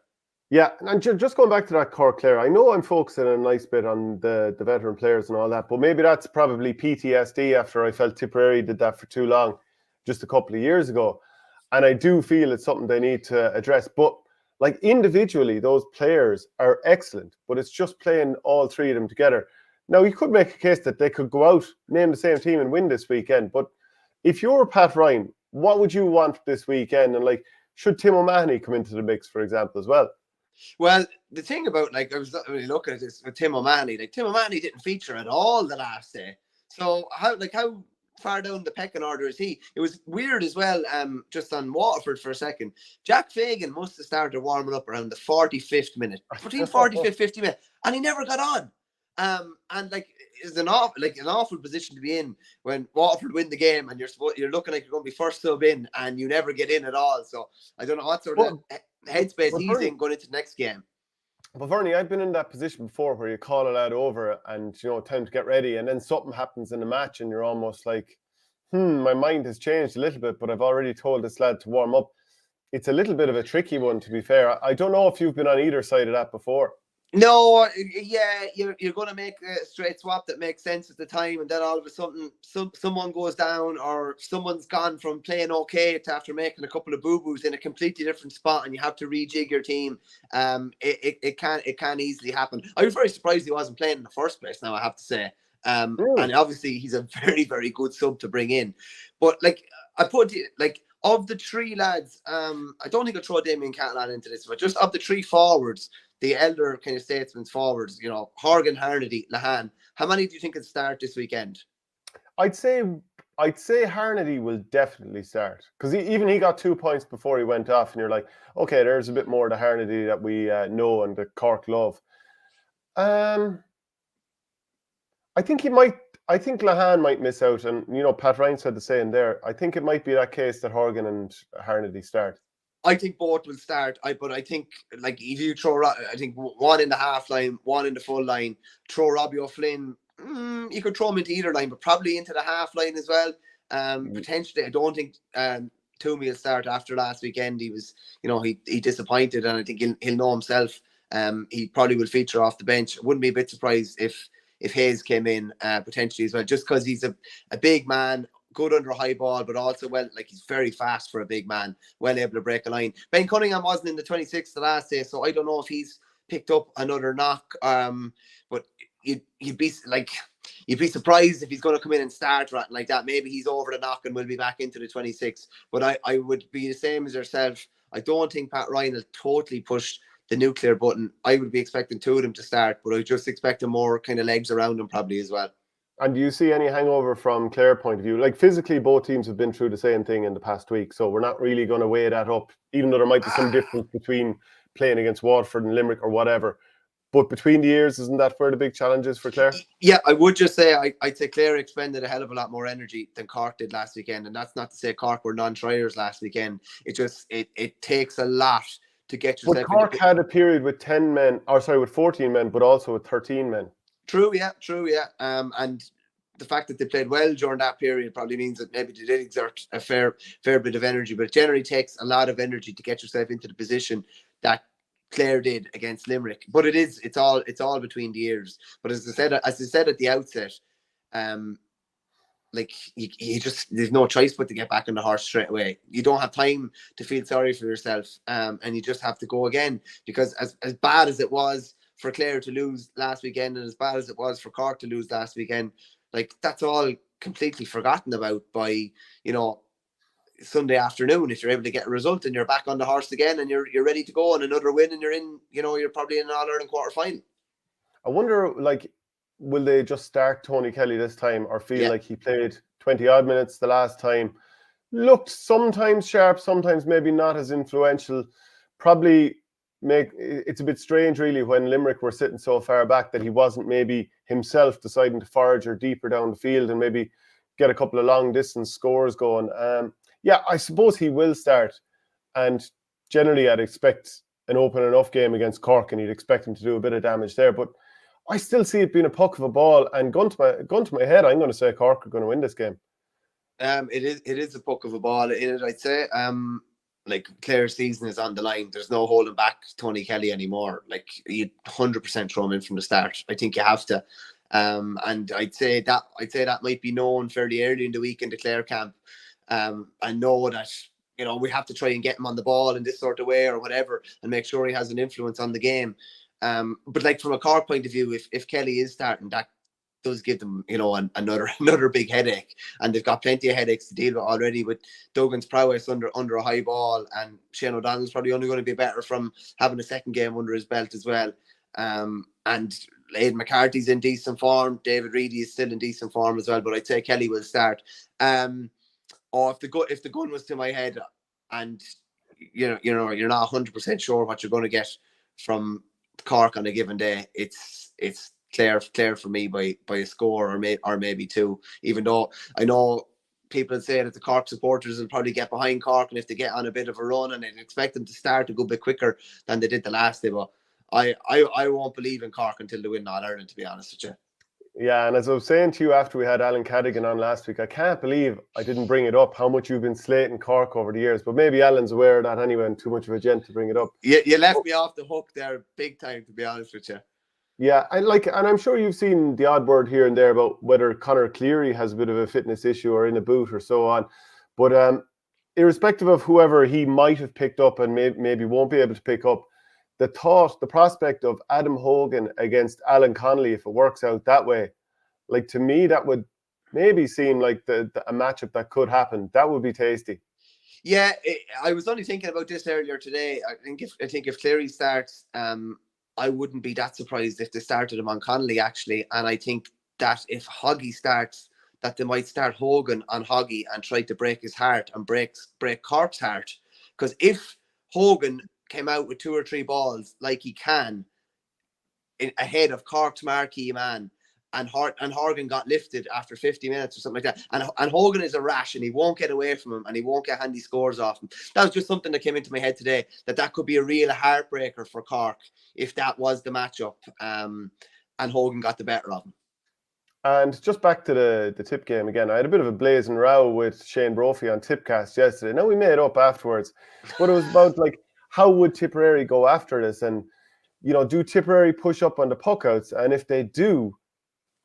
Yeah, and just going back to that Cork Clare, I know I'm focusing a nice bit on the veteran players and all that, but maybe that's probably PTSD after I felt Tipperary did that for too long just a couple of years ago. And I do feel it's something they need to address. But like individually, those players are excellent, but it's just playing all three of them together. Now, you could make a case that they could go out, name the same team and win this weekend. But if you're Pat Ryan, what would you want this weekend? And like, should Tim O'Mahony come into the mix, for example, as well? Well, the thing about, I was really looking at this with Tim O'Mahony. Tim O'Mahony didn't feature at all the last day. So how far down the pecking order is he? It was weird as well. Just on Waterford for a second, Jack Fagan must have started warming up around the 45th minute, between 45th 50 minutes, and he never got on. And it's an awful position to be in when Waterford win the game and you're looking like you're going to be first sub in and you never get in at all. So I don't know what sort of headspace he's in going into the next game. But Verney, I've been in that position before where you call a lad over and time to get ready, and then something happens in the match and you're almost like, my mind has changed a little bit, but I've already told this lad to warm up. it's a little bit of a tricky one, to be fair. I don't know if you've been on either side of that before. No, yeah, you're going to make a straight swap that makes sense at the time, and then all of a sudden, someone goes down, or someone's gone from playing okay to after making a couple of boo-boos in a completely different spot, and you have to rejig your team. It can easily happen. I was very surprised he wasn't playing in the first place. Now I have to say, and obviously he's a very, very good sub to bring in. But like I put it, like of the three lads, I don't think I'll throw Damien Catlin into this, but just of the three forwards, the elder kind of statesmen forwards, Horgan, Harnedy, Lahan, how many do you think can start this weekend? I'd say Harnedy will definitely start, because he got 2 points before he went off, and you're like, okay, there's a bit more to Harnedy that we know and the Cork love. I think Lahan might miss out, and Pat Ryan said the same there. I think it might be that case that Horgan and Harnedy start. I think both will start. But I think, like, if you throw, I think one in the half line, one in the full line, throw Robbie O'Flynn. You could throw him into either line, but probably into the half line as well. Potentially, I don't think Toomey will start after last weekend. He was, he disappointed, and I think he'll know himself. He probably will feature off the bench. I wouldn't be a bit surprised if Hayes came in potentially as well, just because he's a big man, good under a high ball, but also he's very fast for a big man, well able to break a line. Ben Cunningham wasn't in the 26th the last day, so I don't know if he's picked up another knock. But you'd be surprised if he's going to come in and start right like that. Maybe he's over the knock and will be back into the 26th. But I would be the same as yourself. I don't think Pat Ryan will totally push the nuclear button. I would be expecting two of them to start, but I just expect more kind of legs around them probably as well. And do you see any hangover from Clare point of view? Like, physically, both teams have been through the same thing in the past week, so we're not really going to weigh that up, even though there might be some difference between playing against Waterford and Limerick or whatever. But between the years, isn't that where the big challenge is for Clare? Yeah, I would just say I'd say Clare expended a hell of a lot more energy than Cork did last weekend, and that's not to say Cork were non-triers last weekend. It takes a lot to get yourself. But Cork had a period with 14 men, but also with 13 men. True, yeah. And the fact that they played well during that period probably means that maybe they did exert a fair bit of energy, but it generally takes a lot of energy to get yourself into the position that Clare did against Limerick. But it's all between the ears. But as I said at the outset, there's no choice but to get back on the horse straight away. You don't have time to feel sorry for yourself, and you just have to go again, because as bad as it was for Clare to lose last weekend, and as bad as it was for Cork to lose last weekend, that's all completely forgotten about by Sunday afternoon. If you're able to get a result and you're back on the horse again and you're ready to go, and another win, and you're probably in an All-Ireland quarter-final. I wonder, will they just start Tony Kelly this time, or feel like he played 20 odd minutes the last time, looked sometimes sharp, sometimes maybe not as influential? Probably it's a bit strange, really, when Limerick were sitting so far back, that he wasn't maybe himself deciding to forage or deeper down the field and maybe get a couple of long distance scores going. I suppose he will start, and generally I'd expect an open enough game against Cork, and you'd expect him to do a bit of damage there. But I still see it being a puck of a ball, and gun to my head, I'm going to say Cork are going to win this game. It is a puck of a ball in it, I'd say. Clare's season is on the line. There's no holding back Tony Kelly anymore. You'd 100% throw him in from the start. I think you have to. And I'd say that might be known fairly early in the week in the Clare camp. I know that we have to try and get him on the ball in this sort of way or whatever, and make sure he has an influence on the game. But from a Cork point of view, if Kelly is starting, that does give them, another big headache, and they've got plenty of headaches to deal with already with Duggan's prowess under a high ball, and Shane O'Donnell's probably only going to be better from having a second game under his belt as well. And Aidan McCarthy's in decent form. David Reedy is still in decent form as well, but I'd say Kelly will start. If the gun was to my head, and you're not 100% sure what you're going to get from Cork on a given day, it's Clare for me by a score or maybe two. Even though I know people say that the Cork supporters will probably get behind Cork, and if they get on a bit of a run, and they'd expect them to start a good bit quicker than they did the last day. But I won't believe in Cork until they win All-Ireland, to be honest with you. Yeah, and as I was saying to you after we had Alan Cadigan on last week, I can't believe I didn't bring it up, how much you've been slating Cork over the years. But maybe Alan's aware of that anyway, and too much of a gent to bring it up. You left me off the hook there big time, to be honest with you. Yeah, and I'm sure you've seen the odd word here and there about whether Conor Cleary has a bit of a fitness issue or in a boot or so on. But irrespective of whoever he might have picked up and maybe won't be able to pick up, the prospect of Adam Hogan against Alan Connolly, if it works out that way, like to me, that would maybe seem like a matchup that could happen. That would be tasty. Yeah, I was only thinking about this earlier today. I think if Cleary starts, I wouldn't be that surprised if they started him on Connolly, actually. And I think that if Hoggy starts, that they might start Hogan on Hoggy and try to break his heart and break Cork's heart. Because if Hogan came out with 2 or 3 balls like he can ahead of Cork's marquee man, and Horgan got lifted after 50 minutes or something like that, and Hogan is a rash and he won't get away from him and he won't get handy scores off him. That was just something that came into my head today, that could be a real heartbreaker for Cork if that was the matchup, and Hogan got the better of him. And just back to the Tipp game again, I had a bit of a blazing row with Shane Brophy on Tipcast yesterday. Now, we made up afterwards, but it was about like, how would Tipperary go after this? And, do Tipperary push up on the puckouts? And if they do,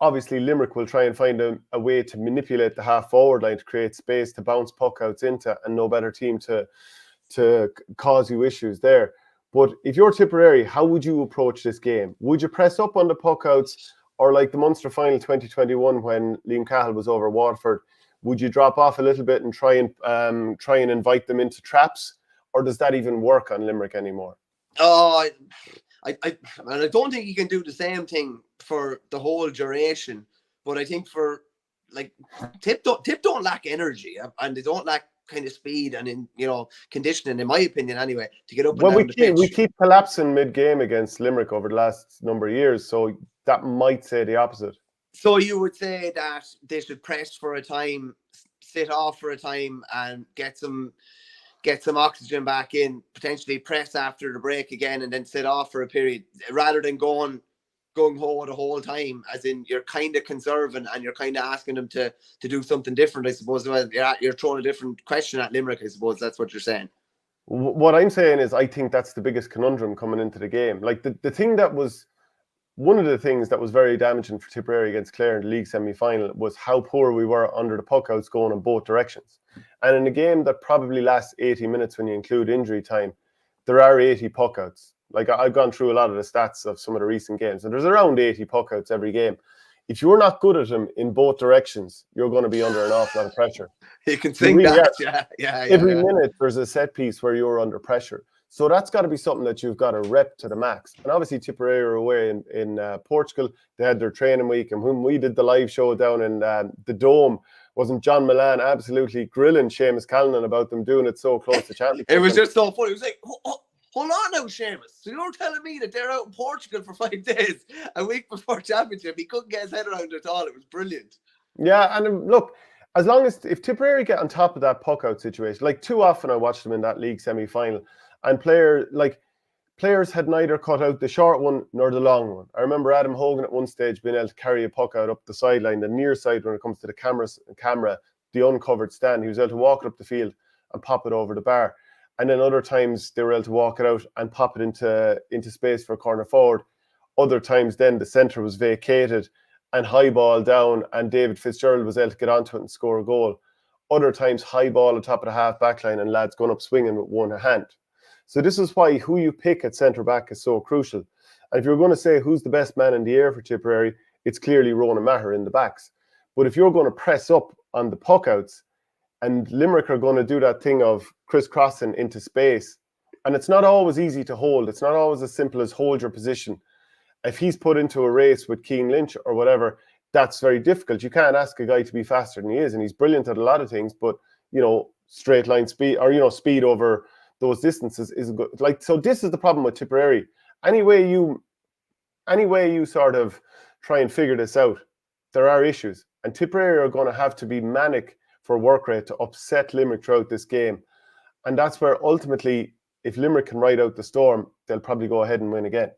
obviously Limerick will try and find a way to manipulate the half-forward line to create space to bounce puckouts into, and no better team to cause you issues there. But if you're Tipperary, how would you approach this game? Would you press up on the puckouts? Or like the Munster final 2021 when Liam Cahill was over Waterford, would you drop off a little bit and try and invite them into traps? Or does that even work on Limerick anymore? Oh, I don't think you can do the same thing for the whole duration. But I think for like Tipp don't lack energy, and they don't lack kind of speed and conditioning, in my opinion anyway, to get up and down the pitch. We keep collapsing mid-game against Limerick over the last number of years, so that might say the opposite. So you would say that they should press for a time, sit off for a time, and get some oxygen back in, potentially press after the break again, and then sit off for a period, rather than going gung-ho the whole time, as in you're kind of conserving and you're kind of asking them to do something different, I suppose. You're throwing a different question at Limerick, I suppose. That's what you're saying. What I'm saying is I think that's the biggest conundrum coming into the game. Like the thing that was, one of the things that was very damaging for Tipperary against Clare in the league semi-final was how poor we were under the puckouts going in both directions. And in a game that probably lasts 80 minutes when you include injury time, there are 80 puckouts. Like, I've gone through a lot of the stats of some of the recent games, and there's around 80 puckouts every game. If you're not good at them in both directions, you're going to be under an awful lot of pressure. You can think that, yeah. Every minute there's a set piece where you're under pressure. So that's got to be something that you've got to rep to the max. And obviously Tipperary are away in Portugal. They had their training week, and when we did the live show down in the Dome, wasn't John Milan absolutely grilling Seamus Callanan about them doing it so close to championship? It was just so funny. It was like, hold on now, Seamus. So you're telling me that they're out in Portugal for 5 days, a week before championship? He couldn't get his head around it at all. It was brilliant. Yeah, and look, as long as if Tipperary get on top of that puck-out situation, like too often I watched them in that league semi-final, and players had neither cut out the short one nor the long one. I remember Adam Hogan at one stage being able to carry a puck out up the sideline, the near side when it comes to the camera, the uncovered stand. He was able to walk it up the field and pop it over the bar. And then other times they were able to walk it out and pop it into space for a corner forward. Other times then the centre was vacated and high ball down, and David Fitzgerald was able to get onto it and score a goal. Other times high ball on top of the half back line and lads going up swinging with one hand. So this is why who you pick at centre back is so crucial. And if you're going to say who's the best man in the air for Tipperary, it's clearly Ronan Maher in the backs. But if you're going to press up on the puck-outs, and Limerick are going to do that thing of crisscrossing into space, and it's not always easy to hold. It's not always as simple as hold your position. If he's put into a race with Keane Lynch or whatever, that's very difficult. You can't ask a guy to be faster than he is, and he's brilliant at a lot of things, but, straight line speed or, speed over those distances is good. So this is the problem with Tipperary. Any way you sort of try and figure this out, there are issues. And Tipperary are going to have to be manic for work rate to upset Limerick throughout this game. And that's where ultimately, if Limerick can ride out the storm, they'll probably go ahead and win again.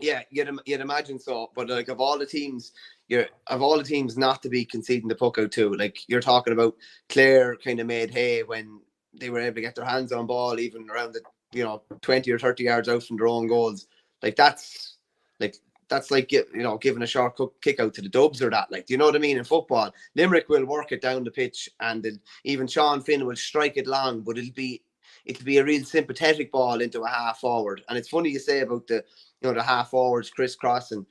Yeah, you'd imagine so. But like of all the teams not to be conceding the puck out to, like you're talking about, Clare kind of made hay when they were able to get their hands on ball, even around the 20 or 30 yards out from their own goals. Like that's like giving a short kick out to the Dubs or that. Like, do you know what I mean? In football, Limerick will work it down the pitch, and even Sean Finn will strike it long, but it'll be a real sympathetic ball into a half forward. And it's funny you say about the half forwards crisscrossing.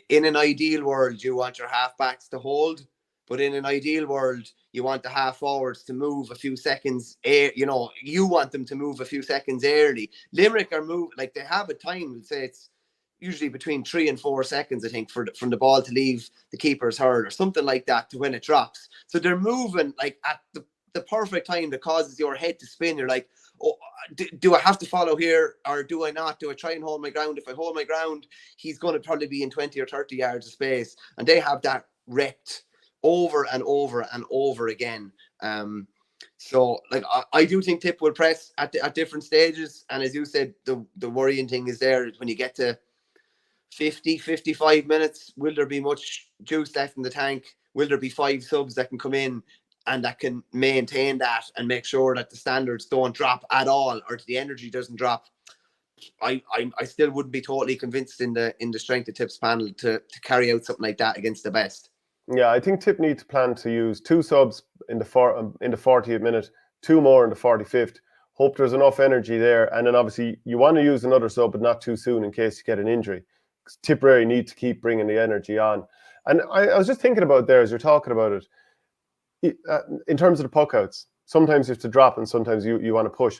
In an ideal world, you want your half backs to hold, but in an ideal world, you want the half forwards to move a few seconds. You want them to move a few seconds early. Limerick are moving, like they have a time. We'll say it's usually between 3 and 4 seconds, I think, from the ball to leave the keeper's hurl or something like that to when it drops. So they're moving like at the perfect time that causes your head to spin. You're like, oh, do I have to follow here or do I not? Do I try and hold my ground? If I hold my ground, he's going to probably be in 20 or 30 yards of space. And they have that wrecked over and over and over again. So like I do think Tipp will press at different stages. And as you said, the worrying thing is there when you get to 50, 55 minutes, will there be much juice left in the tank? Will there be 5 subs that can come in and that can maintain that and make sure that the standards don't drop at all, or the energy doesn't drop? I still wouldn't be totally convinced in the strength of Tipp's panel to carry out something like that against the best. Yeah, I think Tipp needs to plan to use 2 subs in the 40th minute, 2 more in the 45th. Hope there's enough energy there, and then obviously you want to use another sub, but not too soon in case you get an injury. Tipperary need to keep bringing the energy on. And I was just thinking about there as you're talking about it, in terms of the puck outs, sometimes you have to drop and sometimes you want to push.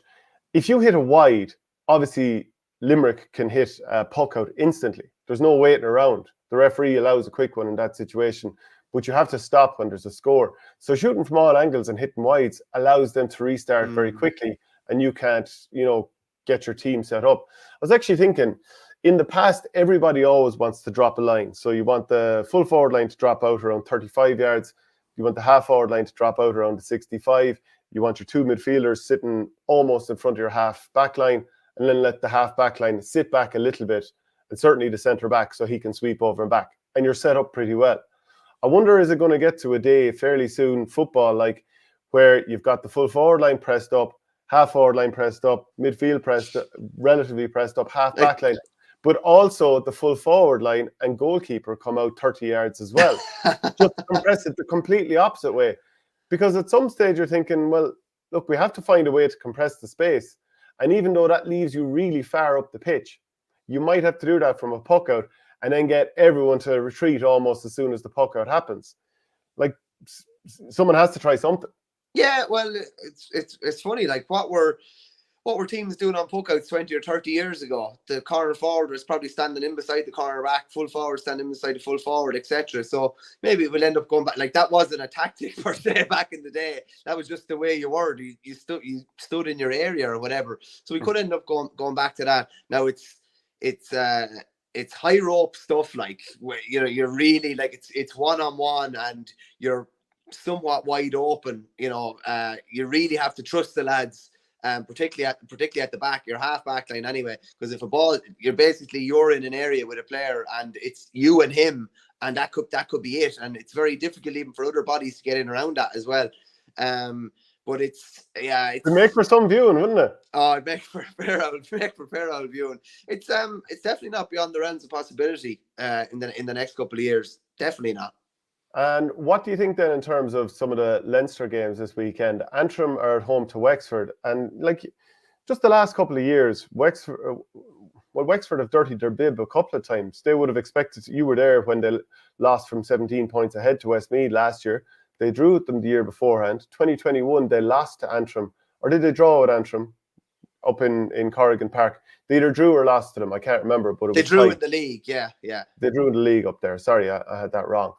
If you hit a wide, obviously Limerick can hit a puck out instantly. There's no waiting around. The referee allows a quick one in that situation, but you have to stop when there's a score. So shooting from all angles and hitting wides allows them to restart very quickly, and you can't, get your team set up. I was actually thinking, in the past, everybody always wants to drop a line. So you want the full forward line to drop out around 35 yards. You want the half forward line to drop out around the 65. You want your 2 midfielders sitting almost in front of your half back line, and then let the half back line sit back a little bit, and certainly the centre back so he can sweep over and back. And you're set up pretty well. I wonder, is it going to get to a day fairly soon, football, like where you've got the full forward line pressed up, half forward line pressed up, midfield pressed up, relatively pressed up, half back line, but also the full forward line and goalkeeper come out 30 yards as well. Just compress it the completely opposite way. Because at some stage you're thinking, well, look, we have to find a way to compress the space. And even though that leaves you really far up the pitch, you might have to do that from a puck out and then get everyone to retreat almost as soon as the puck out happens. Like, someone has to try something. Yeah, well, it's funny. Like, what were teams doing on puckouts 20 or 30 years ago? The corner forward was probably standing in beside the corner back, full forward standing beside the full forward, etc. So maybe it will end up going back. Like, that wasn't a tactic per se back in the day. That was just the way you were. You stood in your area or whatever. So we could end up going back to that. Now it's high rope stuff, like where you're really like it's 1-on-1 and you're somewhat wide open. You really have to trust the lads. Particularly at the back, your half back line anyway, because if a ball, you're in an area with a player and it's you and him, and that could be it, and it's very difficult even for other bodies to get in around that as well. But it's make for some viewing, wouldn't it? Oh, it'd make for fair old viewing. It's definitely not beyond the realms of possibility in the next couple of years. Definitely not. And what do you think then in terms of some of the Leinster games this weekend? Antrim are at home to Wexford, and like just the last couple of years, Wexford have dirtied their bib a couple of times. They would have expected, you were there when they lost from 17 points ahead to Westmeath last year. They drew with them the year beforehand. 2021, they lost to Antrim, or did they draw with Antrim up in Corrigan Park? They either drew or lost to them. I can't remember, but they drew in the league. Yeah. They drew in the league up there. Sorry, I had that wrong.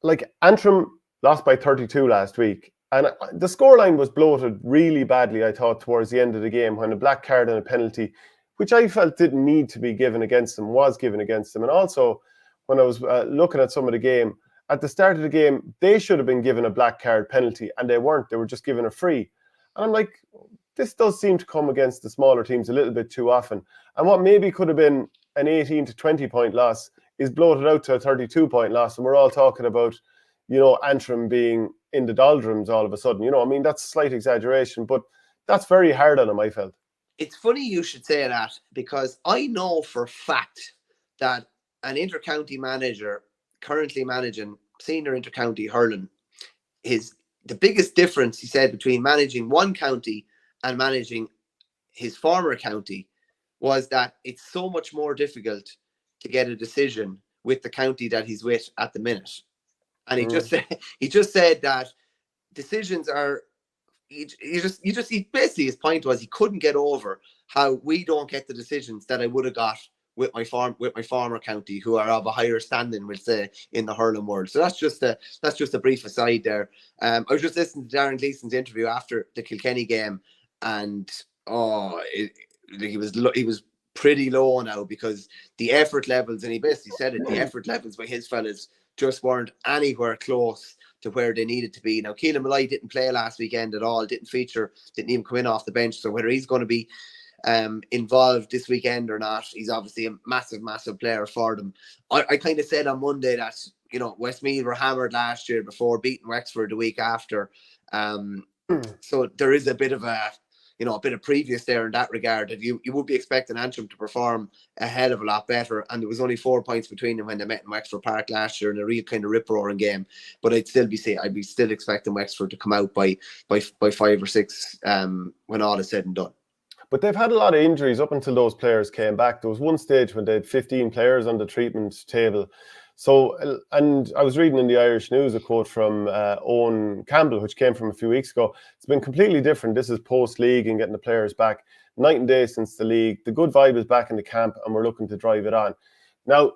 Like, Antrim lost by 32 last week, and the scoreline was bloated really badly, I thought, towards the end of the game when a black card and a penalty, which I felt didn't need to be given against them, was given against them. And also, when I was looking at some of the game, at the start of the game, they should have been given a black card penalty, and they weren't. They were just given a free. And I'm like, this does seem to come against the smaller teams a little bit too often. And what maybe could have been an 18 to 20 point loss is bloated out to a 32 point loss, and we're all talking about, Antrim being in the doldrums all of a sudden. I mean, that's a slight exaggeration, but that's very hard on them, I felt. It's funny you should say that, because I know for a fact that an inter-county manager currently managing senior inter-county hurling, the biggest difference, he said, between managing one county and managing his former county was that it's so much more difficult to get a decision with the county that he's with at the minute. And he just said that decisions are, basically his point was he couldn't get over how we don't get the decisions that I would have got with my former county, who are of a higher standing, we'll say, in the hurling world. So that's just a brief aside there. I was just listening to Darren Gleeson's interview after the Kilkenny game, and he was pretty low now, because the effort levels, and he basically said it, the effort levels by his fellas just weren't anywhere close to where they needed to be. Now, Keelan Malloy didn't play last weekend at all, didn't feature, didn't even come in off the bench. So whether he's going to be involved this weekend or not, he's obviously a massive player for them. I kind of said on Monday that, Westmeath were hammered last year before beating Wexford the week after. So there is a bit of previous there in that regard, that you would be expecting Antrim to perform a hell of a lot better. And there was only 4 points between them when they met in Wexford Park last year in a real kind of rip-roaring game. But I'd be still expecting Wexford to come out by 5 or 6 when all is said and done. But they've had a lot of injuries up until those players came back. There was one stage when they had 15 players on the treatment table. So, and I was reading in the Irish News a quote from Owen Campbell, which came from a few weeks ago. It's been completely different. This is post-league and getting the players back. Night and day since the league. The good vibe is back in the camp, and we're looking to drive it on. Now,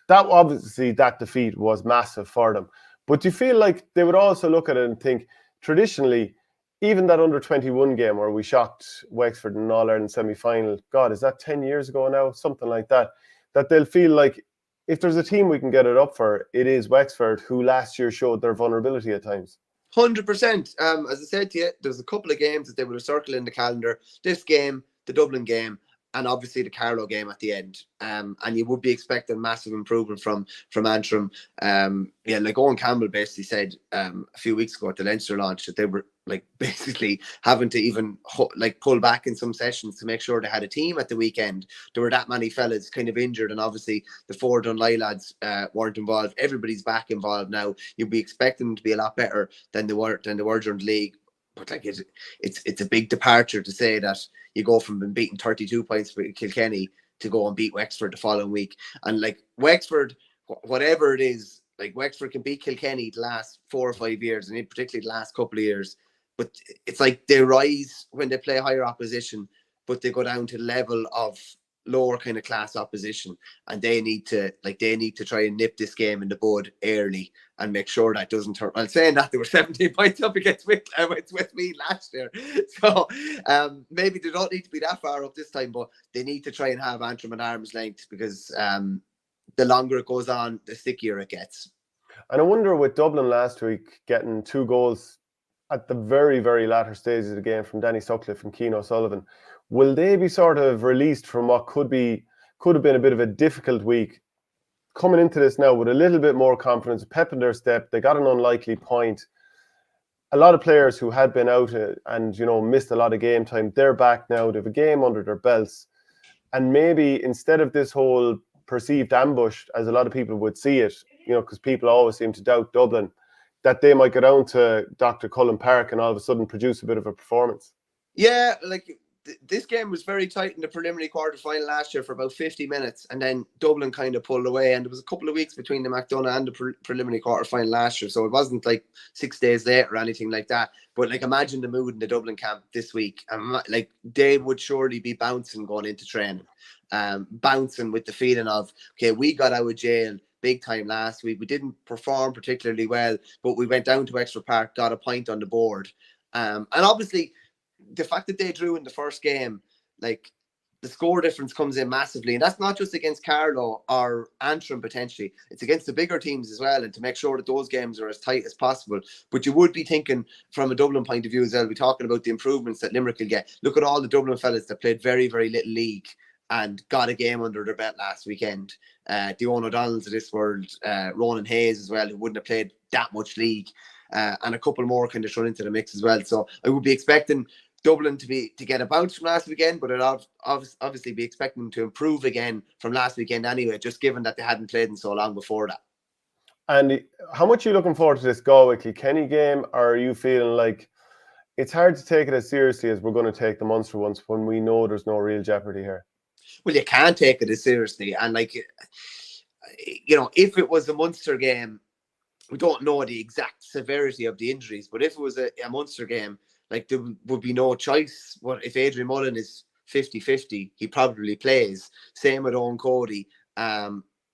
that defeat was massive for them. But do you feel like they would also look at it and think, traditionally, even that under-21 game where we shocked Wexford in an All-Ireland semi-final, God, is that 10 years ago now? Something like that. That they'll feel like, if there's a team we can get it up for, it is Wexford, who last year showed their vulnerability at times. 100%. As I said to you, there's a couple of games that they would have circled in the calendar. This game, the Dublin game, and obviously the Carlow game at the end. And you would be expecting massive improvement from Antrim. Like Owen Campbell basically said a few weeks ago at the Leinster launch that they were basically having to even pull back in some sessions to make sure they had a team at the weekend. There were that many fellas kind of injured, and obviously the 4 Dunley lads weren't involved. Everybody's back involved now. You'd be expecting them to be a lot better than they were during the league. But it's a big departure to say that you go from being beaten 32 points for Kilkenny to go and beat Wexford the following week. And Wexford, whatever it is, Wexford can beat Kilkenny the last 4 or 5 years, and particularly the last couple of years. But it's they rise when they play higher opposition, but they go down to the level of lower kind of class opposition, and they need to try and nip this game in the bud early and make sure that doesn't turn. I'm saying that they were 17 points up against Westmeath last year, so maybe they don't need to be that far up this time, but they need to try and have Antrim at arm's length, because the longer it goes on, the stickier it gets. And I wonder, with Dublin last week getting 2 goals at the very, very latter stages of the game from Danny Sutcliffe and Keane O'Sullivan, will they be sort of released from what could have been a bit of a difficult week, coming into this now with a little bit more confidence, a pep in their step? They got an unlikely point. A lot of players who had been out and missed a lot of game time, they're back now. They have a game under their belts, and maybe instead of this whole perceived ambush, as a lot of people would see it, because people always seem to doubt Dublin, that they might go down to Dr. Cullen Park and all of a sudden produce a bit of a performance. Yeah, this game was very tight in the preliminary quarter-final last year for about 50 minutes, and then Dublin kind of pulled away, and there was a couple of weeks between the McDonagh and the preliminary quarter-final last year, so it wasn't 6 days late or anything like that. But imagine the mood in the Dublin camp this week. They would surely be bouncing going into training, bouncing with the feeling of, okay, we got out of jail big time last week. We didn't perform particularly well, but we went down to Wexford Park, got a point on the board, and obviously the fact that they drew in the first game, the score difference comes in massively, and that's not just against Carlow or Antrim potentially, it's against the bigger teams as well, and to make sure that those games are as tight as possible. But you would be thinking from a Dublin point of view as well, we're talking about the improvements that Limerick will get. Look at all the Dublin fellas that played very, very little league and got a game under their belt last weekend. The Owen O'Donnells of this world, Ronan Hayes as well, who wouldn't have played that much league, and a couple more kind of thrown into the mix as well. So I would be expecting Dublin to get a bounce from last weekend, but I'd obviously be expecting them to improve again from last weekend anyway, just given that they hadn't played in so long before that. And how much are you looking forward to this Galway-Kilkenny game, or are you feeling like it's hard to take it as seriously as we're going to take the Munster ones when we know there's no real jeopardy here? Well, you can't take it as seriously. And like, you know, if it was a Munster game, we don't know the exact severity of the injuries, but if it was a Munster game, like there would be no choice. What if Adrian Mullen is 50-50, he probably plays. Same with Owen Cody.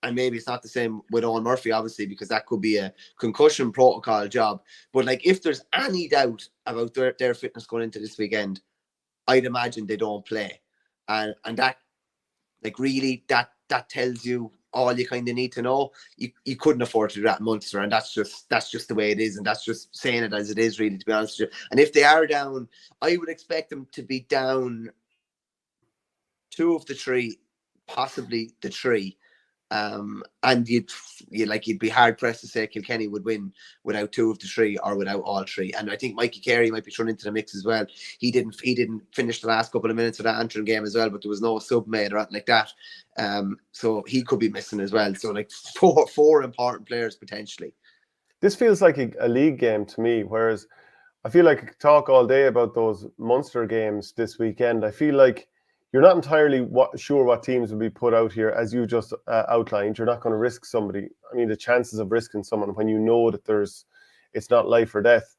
And maybe it's not the same with Owen Murphy, obviously, because that could be a concussion protocol job. But like, if there's any doubt about their fitness going into this weekend, I'd imagine they don't play. And that, like, really, that tells you all you kind of need to know. You couldn't afford to do that in Munster, and that's just the way it is, and that's just saying it as it is, really, to be honest with you. And if they are down, I would expect them to be down 2 of the 3, possibly the 3. And you'd be hard pressed to say Kilkenny would win without 2 of the 3 or without all 3. And I think Mikey Carey might be thrown into the mix as well. He didn't finish the last couple of minutes of that Antrim game as well, but there was no sub made or anything like that. So he could be missing as well. So like four important players potentially. This feels like a league game to me, whereas I feel like I could talk all day about those Munster games this weekend. I feel like you're not entirely sure what teams will be put out here, as you just outlined. You're not going to risk somebody. I mean, the chances of risking someone when you know that it's not life or death.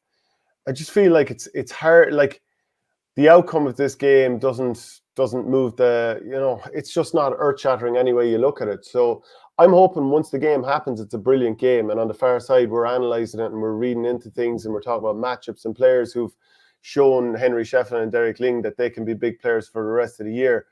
I just feel like it's hard. Like the outcome of this game doesn't move it's just not earth-shattering any way you look at it. So I'm hoping once the game happens, it's a brilliant game. And on the far side, we're analysing it and we're reading into things and we're talking about matchups and players who've shown Henry Shefflin and Derek Lyng that they can be big players for the rest of the year.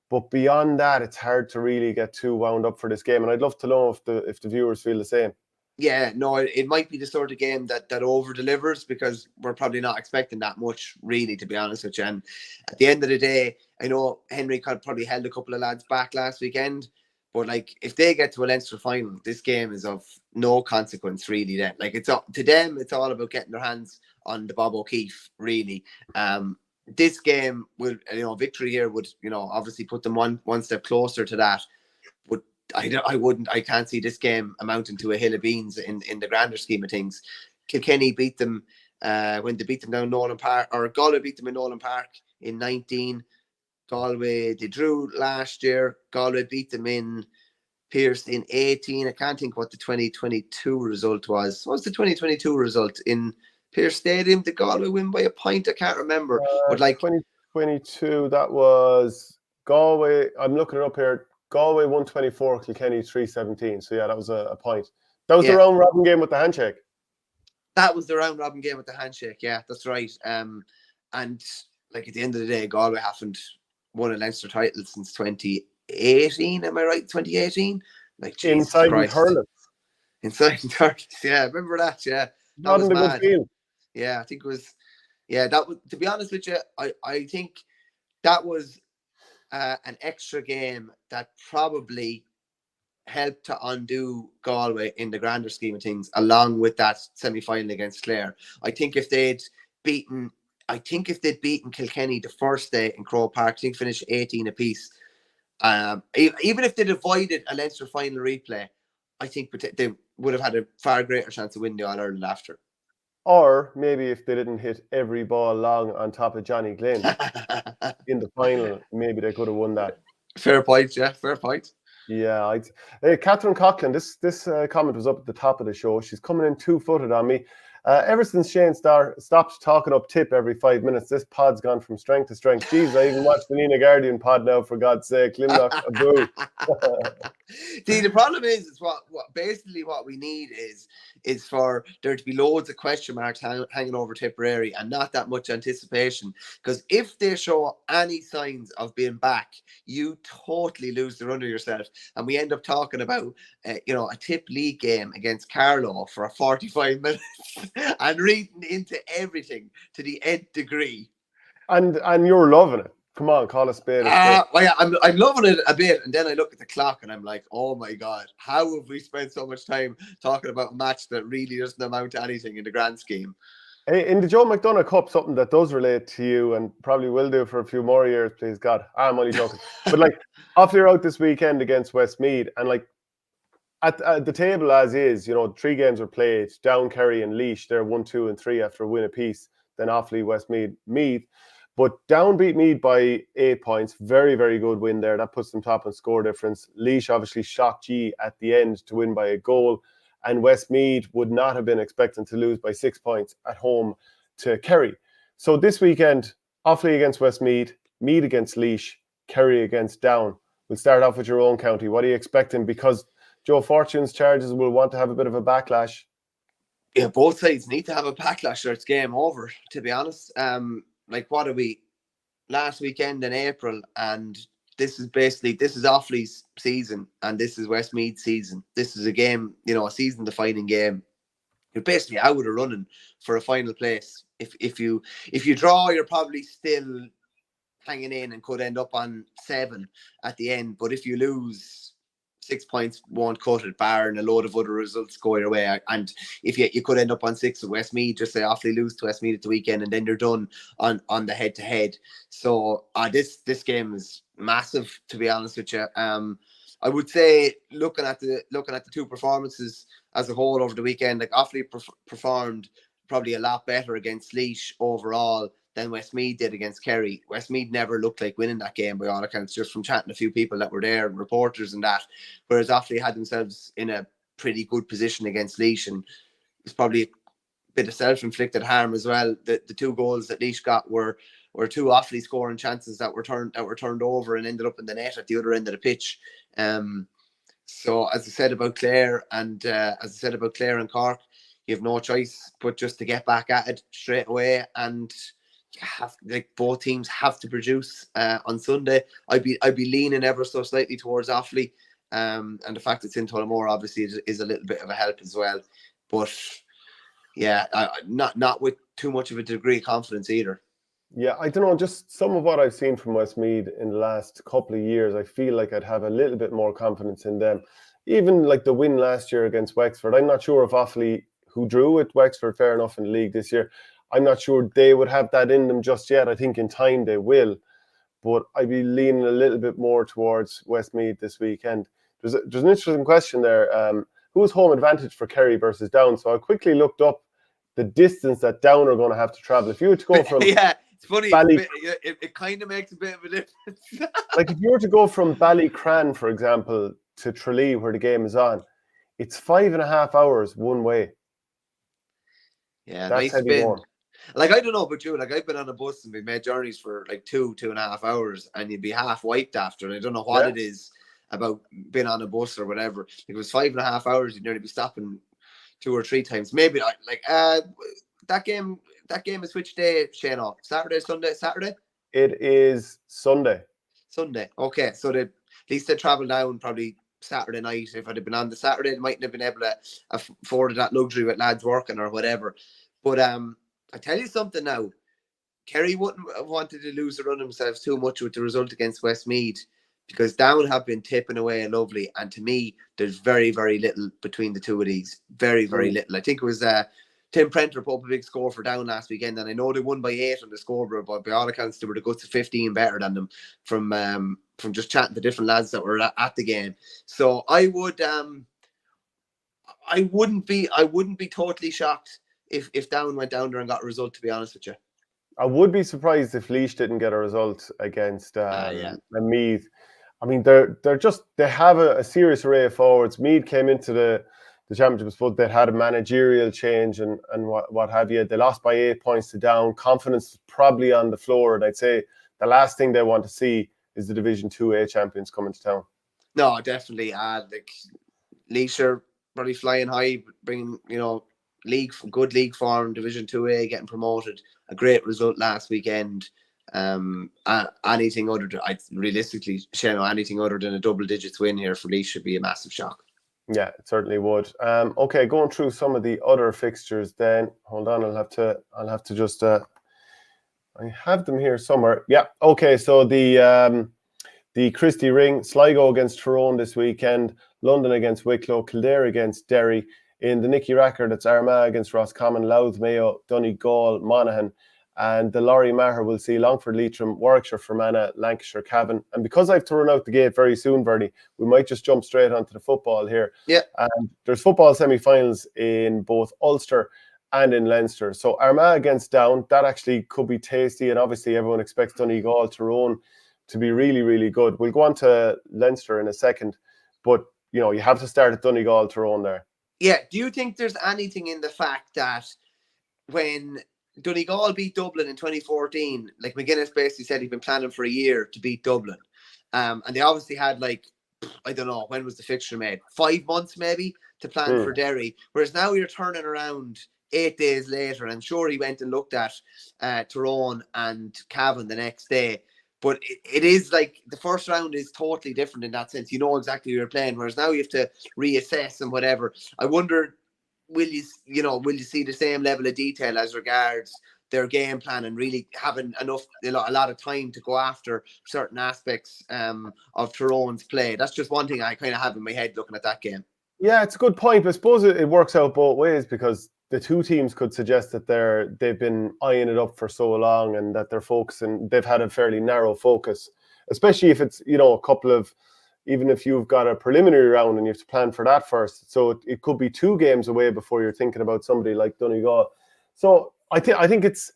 But beyond that, it's hard to really get too wound up for this game. And I'd love to know if the viewers feel the same. Yeah, no, it might be the sort of game that over-delivers, because we're probably not expecting that much, really, to be honest with you. And at the end of the day, I know Henry probably held a couple of lads back last weekend, but like, if they get to a Leinster final, this game is of no consequence, really. Then, like, to them, it's all about getting their hands on the Bob O'Keefe, really. This game will, victory here would, obviously put them one step closer to that. But I can't see this game amounting to a hill of beans in the grander scheme of things. Kilkenny beat them when they beat them down Nolan Park, or Galway beat them in Nolan Park in 19. Galway, they drew last year. Galway beat them in Pearse in 18. I can't think what the 2022 result was. What was the 2022 result in Pearse Stadium? Did Galway win by a point? I can't remember. But like 2022, that was Galway. I'm looking it up here. Galway 124, Kilkenny 317. So yeah, that was a point. That was the round robin game with the handshake. That was the round robin game with the handshake. Yeah, that's right. And like, at the end of the day, Galway haven't won a Leinster title since 2018. Am I right? 2018. Like, Jesus inside Christ. Hurling. Inside the hurling. Yeah, remember that? Yeah, that was mad. Yeah, I think it was. Yeah, that was. To be honest with you, I think that was an extra game that probably helped to undo Galway in the grander scheme of things, along with that semi-final against Clare. I think if they'd beaten Kilkenny the first day in Croke Park, I think finished 18 apiece. Even if they'd avoided a Leinster final replay, I think they would have had a far greater chance of winning the All-Ireland after. Or maybe if they didn't hit every ball long on top of Johnny Glynn in the final, maybe they could have won that. Fair point, yeah, fair point. Yeah, Catherine Coughlin, this comment was up at the top of the show. She's coming in 2-footed on me. Ever since Shane stopped talking up Tipp every 5 minutes, this pod's gone from strength to strength. Jeez, I even watched the Nina Guardian pod now, for God's sake. Limnock, a boo. See, the problem is what basically what we need is for there to be loads of question marks hanging over Tipperary and not that much anticipation. Because if they show any signs of being back, you totally lose the run of yourself. And we end up talking about, a Tipp League game against Carlow for a 45 minutes and reading into everything to the nth degree. And you're loving it. Come on, call a spade. Well, yeah, I'm loving it a bit, and then I look at the clock and I'm like, oh my god, how have we spent so much time talking about a match that really doesn't amount to anything in the grand scheme? Hey, in the Joe McDonagh Cup, something that does relate to you and probably will do for a few more years, please God. I'm only joking. But like, Offaly are out this weekend against Westmeath, and like at the table as is, 3 games were played. Down, Kerry, and Laois, they're 1, 2, and 3 after a win apiece. Then Offaly, Westmeath, Meath. But Down beat Meath by 8 points. Very, very good win there. That puts them top in score difference. Laois obviously shocked G at the end to win by a goal. And Westmeath would not have been expecting to lose by 6 points at home to Kerry. So this weekend, Offaly against Westmeath, Meath against Laois, Kerry against Down. We'll start off with your own county. What are you expecting? Because Joe Fortune's charges will want to have a bit of a backlash. Yeah, both sides need to have a backlash or it's game over, to be honest. Like, what are we? Last weekend in April, and this is Offaly's season, and this is Westmeath's season. This is a game, a season-defining game. You're basically out of running for a final place. If you draw, you're probably still hanging in and could end up on 7 at the end. But if you lose, 6 points won't cut it, barring a load of other results go your way. And if you could end up on 6 at Westmeath, just say Offaly lose to Westmeath at the weekend, and then you're done on the head-to-head. So this game is massive, to be honest with you. I would say looking at the 2 performances as a whole over the weekend, like Offaly performed probably a lot better against Laois overall than Westmeath did against Kerry. Westmeath never looked like winning that game by all accounts, just from chatting to a few people that were there, reporters and that. Whereas Offaly had themselves in a pretty good position against Laois, and it's probably a bit of self-inflicted harm as well. The 2 goals that Laois got were 2 Offaly scoring chances that were turned over and ended up in the net at the other end of the pitch. So as I said about Clare and Cork, you have no choice but just to get back at it straight away, and both teams have to produce on Sunday. I'd be leaning ever so slightly towards Offaly, and the fact it's in Tullamore obviously is a little bit of a help as well. But yeah, not with too much of a degree of confidence either. Yeah, I don't know, just some of what I've seen from Westmeath in the last couple of years, I feel like I'd have a little bit more confidence in them. Even like the win last year against Wexford, I'm not sure if Offaly, who drew with Wexford, fair enough, in the league this year, I'm not sure they would have that in them just yet. I think in time they will, but I'd be leaning a little bit more towards Westmeath this weekend. There's an interesting question there. Who's home advantage for Kerry versus Down? So I quickly looked up the distance that Down are going to have to travel. If you were to go from it's funny. It kind of makes a bit of a difference. Like if you were to go from Ballycran, for example, to Tralee, where the game is on, it's 5.5 hours one way. Yeah, that's nice spin. Going. Like, I don't know about you, like I've been on a bus and we made journeys for like 2.5 hours, and you'd be half wiped after. And I don't know what it is about being on a bus or whatever. If it was 5.5 hours, you'd nearly be stopping 2 or 3 times. Maybe that game is which day, Shane? Saturday, Sunday, Saturday? It is Sunday. Sunday. Okay, so at least they travel down probably Saturday night. If I'd have been on the Saturday, they mightn't have been able to afford that luxury with lads working or whatever. But I tell you something now, Kerry wouldn't have wanted to lose the run themselves too much with the result against Westmeath, because Down have been tipping away lovely, and to me, there's very, very little between the 2 of these. Very, very little. I think it was Tim Prenter put up a big score for Down last weekend, and I know they won by 8 on the scoreboard, but by all accounts, they were the guts of 15 better than them from just chatting to different lads that were at the game. So I wouldn't be totally shocked if Down went down there and got a result, to be honest with you. I would be surprised if Laois didn't get a result against Meath. I mean, they have a serious array of forwards. Meath came into the championship, but they had a managerial change and what have you. They lost by 8 points to Down. Confidence is probably on the floor, and I'd say the last thing they want to see is the Division 2A champions coming to town. No, definitely. Like Laois are probably flying high, bringing good league form, Division 2A, getting promoted. A great result last weekend. Anything other than, realistically, anything other than a double digits win here for Laois should be a massive shock. Yeah, it certainly would. Okay, going through some of the other fixtures then. Hold on, I'll have to just I have them here somewhere. Yeah. Okay. So the Christie Ring, Sligo against Tyrone this weekend, London against Wicklow, Kildare against Derry. In the Nicky Racker, that's Armagh against Roscommon, Louth, Mayo, Donegal, Monaghan. And the Laurie Maher will see Longford, Leitrim, Warwickshire, Fermanagh, Lancashire, Cavan. And because I have to run out the gate very soon, Bernie, we might just jump straight onto the football here. Yeah. There's football semi-finals in both Ulster and in Leinster. So Armagh against Down, that actually could be tasty. And obviously everyone expects Donegal, Tyrone to be really, really good. We'll go on to Leinster in a second. But, you know, you have to start at Donegal, Tyrone there. Yeah. Do you think there's anything in the fact that when Donegal beat Dublin in 2014, like McGuinness basically said he'd been planning for a year to beat Dublin. And they obviously had, like, I don't know, when was the fixture made? 5 months maybe to plan for Derry. Whereas now you're turning around 8 days later. I'm sure he went and looked at Tyrone and Cavan the next day. But it is like the first round is totally different in that sense. You know exactly who you're playing, whereas now you have to reassess and whatever. I wonder, will you see the same level of detail as regards their game plan and really having a lot of time to go after certain aspects of Tyrone's play? That's just one thing I kind of have in my head looking at that game. Yeah, it's a good point. But I suppose it works out both ways, because the two teams could suggest that they've been eyeing it up for so long and that they're focusing, they've had a fairly narrow focus, especially if it's, you know, a couple of, even if you've got a preliminary round and you have to plan for that first. So it could be 2 games away before you're thinking about somebody like Donegal. So I think it's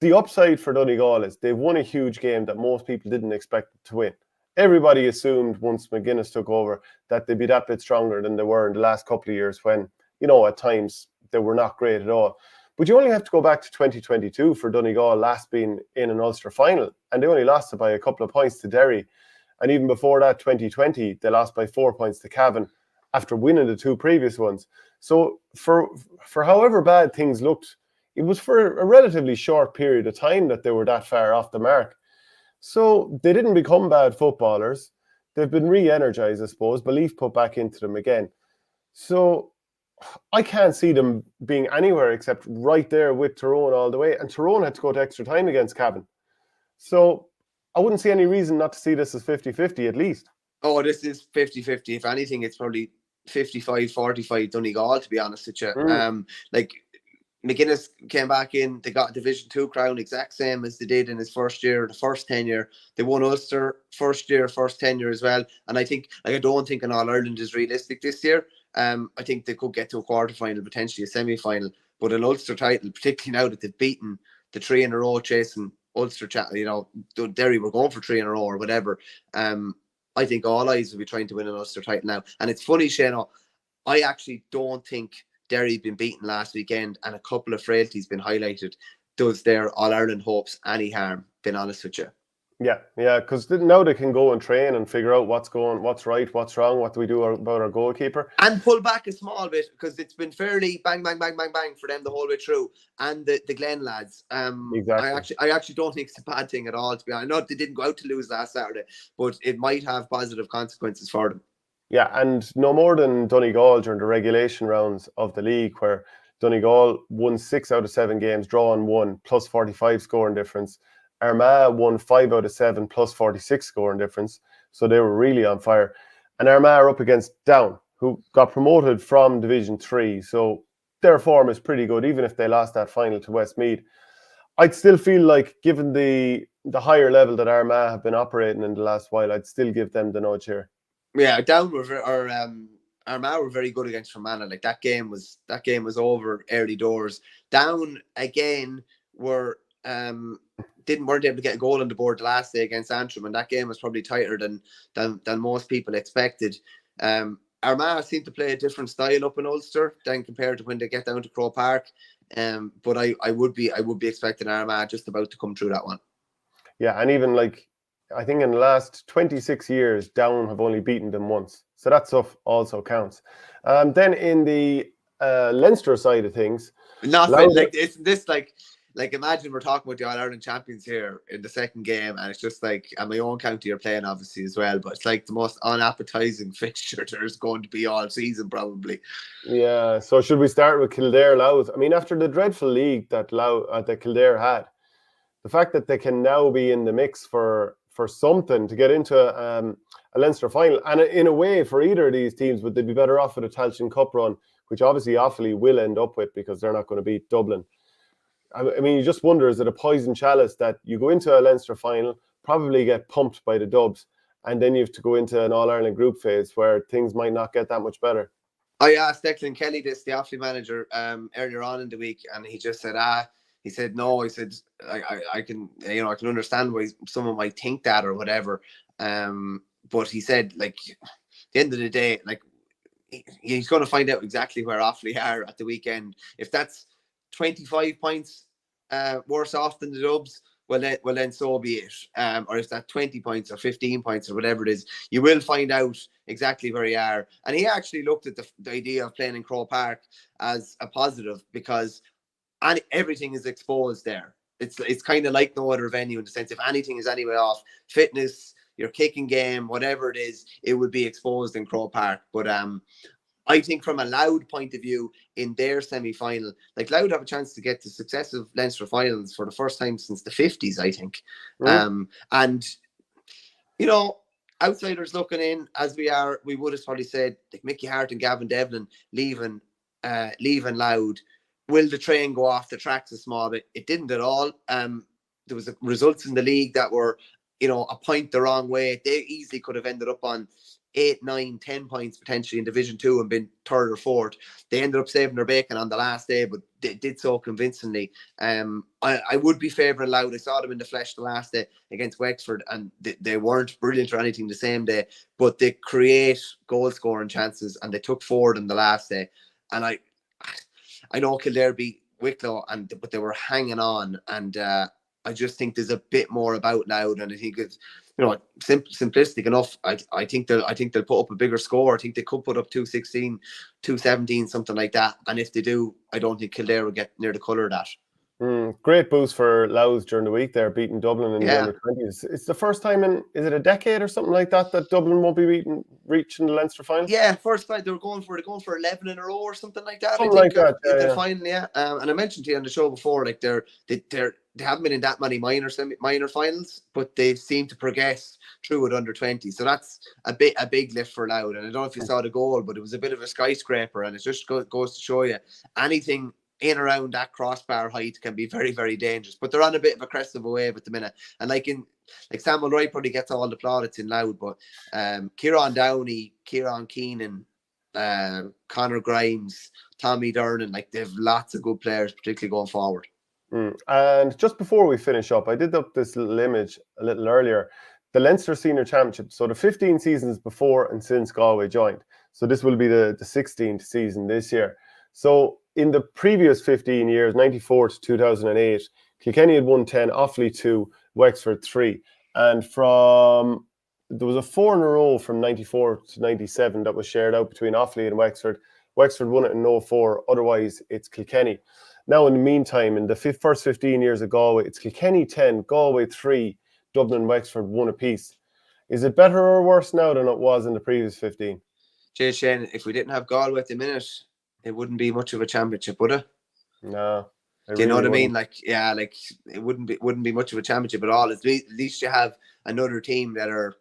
the upside for Donegal is they've won a huge game that most people didn't expect to win. Everybody assumed once McGuinness took over that they'd be that bit stronger than they were in the last couple of years when, you know, at times they were not great at all. But you only have to go back to 2022 for Donegal last being in an Ulster final, and they only lost it by a couple of points to Derry. And even before that, 2020, they lost by 4 points to Cavan after winning the 2 previous ones. So for however bad things looked, it was for a relatively short period of time that they were that far off the mark. So they didn't become bad footballers. They've been re-energized, I suppose, belief put back into them again. So I can't see them being anywhere except right there with Tyrone all the way. And Tyrone had to go to extra time against Cavan. So I wouldn't see any reason not to see this as 50-50 at least. Oh, this is 50-50. If anything, it's probably 55-45 Donegal, to be honest with you. Like, McGuinness came back in, they got a Division 2 crown, exact same as they did in his first year, the first tenure. They won Ulster first tenure as well. And I think, like, I don't think an All-Ireland is realistic this year. I think they could get to a quarter-final, potentially a semi-final. But an Ulster title, particularly now that they've beaten the 3 in a row chasing Ulster, you know, Derry were going for 3 in a row or whatever. I think all eyes will be trying to win an Ulster title now. And it's funny, Shane, I actually don't think Derry been beaten last weekend and a couple of frailties been highlighted. Does their All-Ireland hopes any harm, being honest with you? Yeah, because now they can go and train and figure out what's right, what's wrong, what do we do about our goalkeeper. And pull back a small bit, because it's been fairly bang, bang, bang, bang, bang for them the whole way through. And the Glen lads. Exactly. I actually don't think it's a bad thing at all, to be honest. I know they didn't go out to lose last Saturday, but it might have positive consequences for them. Yeah, and no more than Donegal during the regulation rounds of the league, where Donegal won 6 out of 7 games, drawn 1, plus 45 scoring difference. Armagh won 5 out of 7, plus 46 scoring difference. So they were really on fire. And Armagh are up against Down, who got promoted from Division 3. So their form is pretty good, even if they lost that final to Westmeath. I'd still feel like, given the higher level that Armagh have been operating in the last while, I'd still give them the nudge here. Yeah, Down Armagh were very good against Fermanagh. Like, that game was over early doors. Down again weren't able to get a goal on the board the last day against Antrim, and that game was probably tighter than most people expected. Armagh seem to play a different style up in Ulster than compared to when they get down to Croke Park. But I would be expecting Armagh just about to come through that one. Yeah, and even like, I think in the last 26 years, Down have only beaten them once. So that stuff also counts. Then in the Leinster side of things, like imagine we're talking about the All-Ireland champions here in the second game, and it's just like, and my own county are playing obviously as well, but it's like the most unappetizing fixture there's going to be all season probably. Yeah, so should we start with Kildare Louth? I mean, after the dreadful league that Kildare had, the fact that they can now be in the mix for something to get into a Leinster final, and in a way for either of these teams, would they be better off with a Tailteann Cup run, which obviously Offaly will end up with because they're not going to beat Dublin. I mean, you just wonder, is it a poison chalice that you go into a Leinster final, probably get pumped by the Dubs, and then you have to go into an All-Ireland group phase where things might not get that much better? I asked Declan Kelly this, the Offaly manager, earlier on in the week, and he just said, he said, no, he said, I can, I can understand why someone might think that or whatever. But he said, like, at the end of the day, like, he's going to find out exactly where Offaly are at the weekend. If that's 25 points worse off than the Dubs, well then so be it. Or if that 20 points or 15 points or whatever it is, you will find out exactly where you are. And he actually looked at the idea of playing in Croke Park as a positive because everything is exposed there. It's kind of like no other venue in the sense if anything is anyway off, fitness, your kicking game, whatever it is, it would be exposed in Croke Park. But I think from a Louth point of view, in their semi-final, like Louth have a chance to get to successive Leinster finals for the first time since the 50s, I think. And, outsiders looking in, as we are, we would have probably said, like Mickey Hart and Gavin Devlin leaving Louth. Will the train go off the tracks a small bit? It didn't at all. There was results in the league that were, a point the wrong way. They easily could have ended up on 8, 9, 10 points potentially in Division 2 and been third or fourth. They ended up saving their bacon on the last day, but they did so convincingly. I would be favouring Louth. I saw them in the flesh the last day against Wexford, and they weren't brilliant or anything the same day, but they create goal scoring chances, and they took forward in the last day. And I know Kildare beat Wicklow, but they were hanging on, and I just think there's a bit more about Louth, and I think it's simplistic enough. I think they'll put up a bigger score. I think they could put up 216, 217, something like that. And if they do, I don't think Kildare will get near the colour of that. Great boost for Louth during the week there, beating Dublin in the under-20s. It's the first time in, is it a decade or something like that Dublin won't be reaching the Leinster final? Yeah, first time they're going for 11 in a row or something like that. Something like that. The final, yeah. And I mentioned to you on the show before, like they haven't been in that many minor finals, but they seem to progress through at under 20. So that's a big lift for Louth. And I don't know if you saw the goal, but it was a bit of a skyscraper, and it just goes to show you anything in around that crossbar height can be very, very dangerous. But they're on a bit of a crest of a wave at the minute. And like Samuel Wright probably gets all the plaudits in Louth, but Kieran Downey, Kieran Keenan, Conor Grimes, Tommy Dernan, like they've lots of good players, particularly going forward. And just before we finish up, I did up this little image a little earlier. The Leinster Senior Championship, so the 15 seasons before and since Galway joined. So this will be the 16th season this year. So in the previous 15 years, 94 to 2008, Kilkenny had won 10, Offaly 2, Wexford 3. And there was a 4 in a row from 94 to 97 that was shared out between Offaly and Wexford. Wexford won it in 04, otherwise it's Kilkenny. Now in the meantime, in the first 15 years of Galway, it's Kilkenny 10, Galway 3, Dublin and Wexford 1 apiece. Is it better or worse now than it was in the previous 15? Jay Shane, if we didn't have Galway at the minute, it wouldn't be much of a championship, would it? No. Do you know what I mean? Like, yeah, like it wouldn't be much of a championship at all. At least you have another team that are,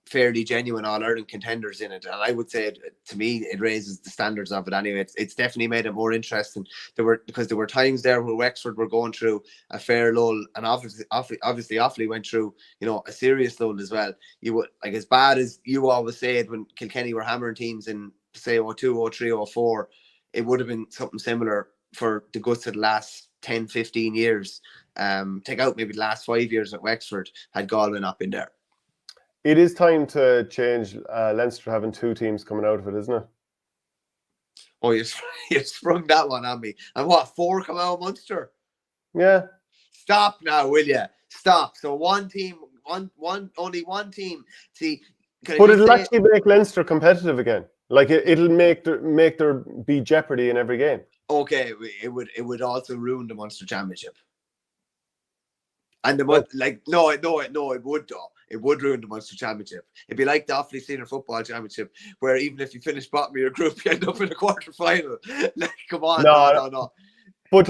fairly genuine All-Ireland contenders in it. And I would say, to me, it raises the standards of it anyway. It's definitely made it more interesting. Because there were times there where Wexford were going through a fair lull, and obviously Offaly went through, a serious lull as well. You would, like, as bad as you always said when Kilkenny were hammering teams in, say, 02, 03, 04, it would have been something similar for the guts of the last 10, 15 years. Take out maybe the last 5 years at Wexford, had Galway not been there. It is time to change Leinster having 2 teams coming out of it, isn't it? Oh, you sprung that one on me. And what, 4 come out of Munster? Yeah. Stop now, will you? Stop. So one team, only one team. See, but it'll actually make Leinster competitive again. Like it'll make there be jeopardy in every game. Okay, it would also ruin the Munster Championship. And it would though. It would ruin the Munster Championship. It'd be like the Offaly Senior Football Championship, where even if you finish bottom of your group, you end up in a quarter final. Like, come on, no. But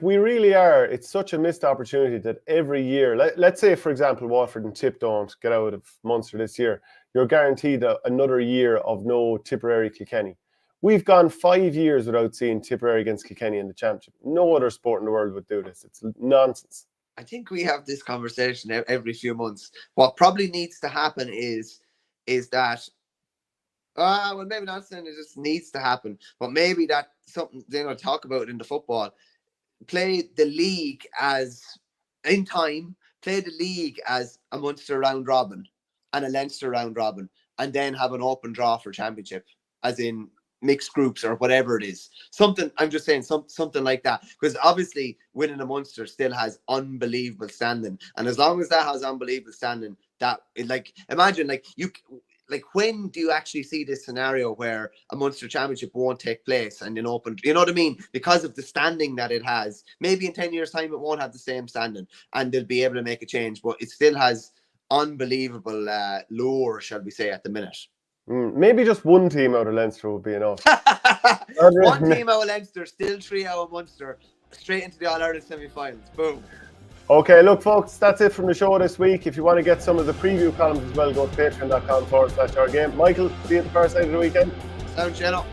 we really are. It's such a missed opportunity that every year, let's say, for example, Waterford and Tipp don't get out of Munster this year, you're guaranteed another year of no Tipperary-Kilkenny. We've gone 5 years without seeing Tipperary against Kilkenny in the championship. No other sport in the world would do this. It's nonsense. I think we have this conversation every few months. What probably needs to happen is that, well, maybe not saying it just needs to happen, but maybe that something they're going to talk about in the football. Play the league as a Munster round robin and a Leinster round robin, and then have an open draw for championship, as in mixed groups or whatever it is. Something, I'm just saying, something like that. Because obviously winning a Munster still has unbelievable standing. And as long as that has unbelievable standing, imagine, when do you actually see this scenario where a Munster championship won't take place and in open, you know what I mean? Because of the standing that it has. Maybe in 10 years' time it won't have the same standing and they'll be able to make a change, but it still has unbelievable lure, shall we say, at the minute. Maybe just one team out of Leinster would be enough. One team out of Leinster, still 3 out of Munster, straight into the All-Ireland semi-finals. Boom. Okay, look, folks, that's it from the show this week. If you want to get some of the preview columns as well, go to patreon.com/OurGame. Michael, see you at the far side of the weekend. Sound channel.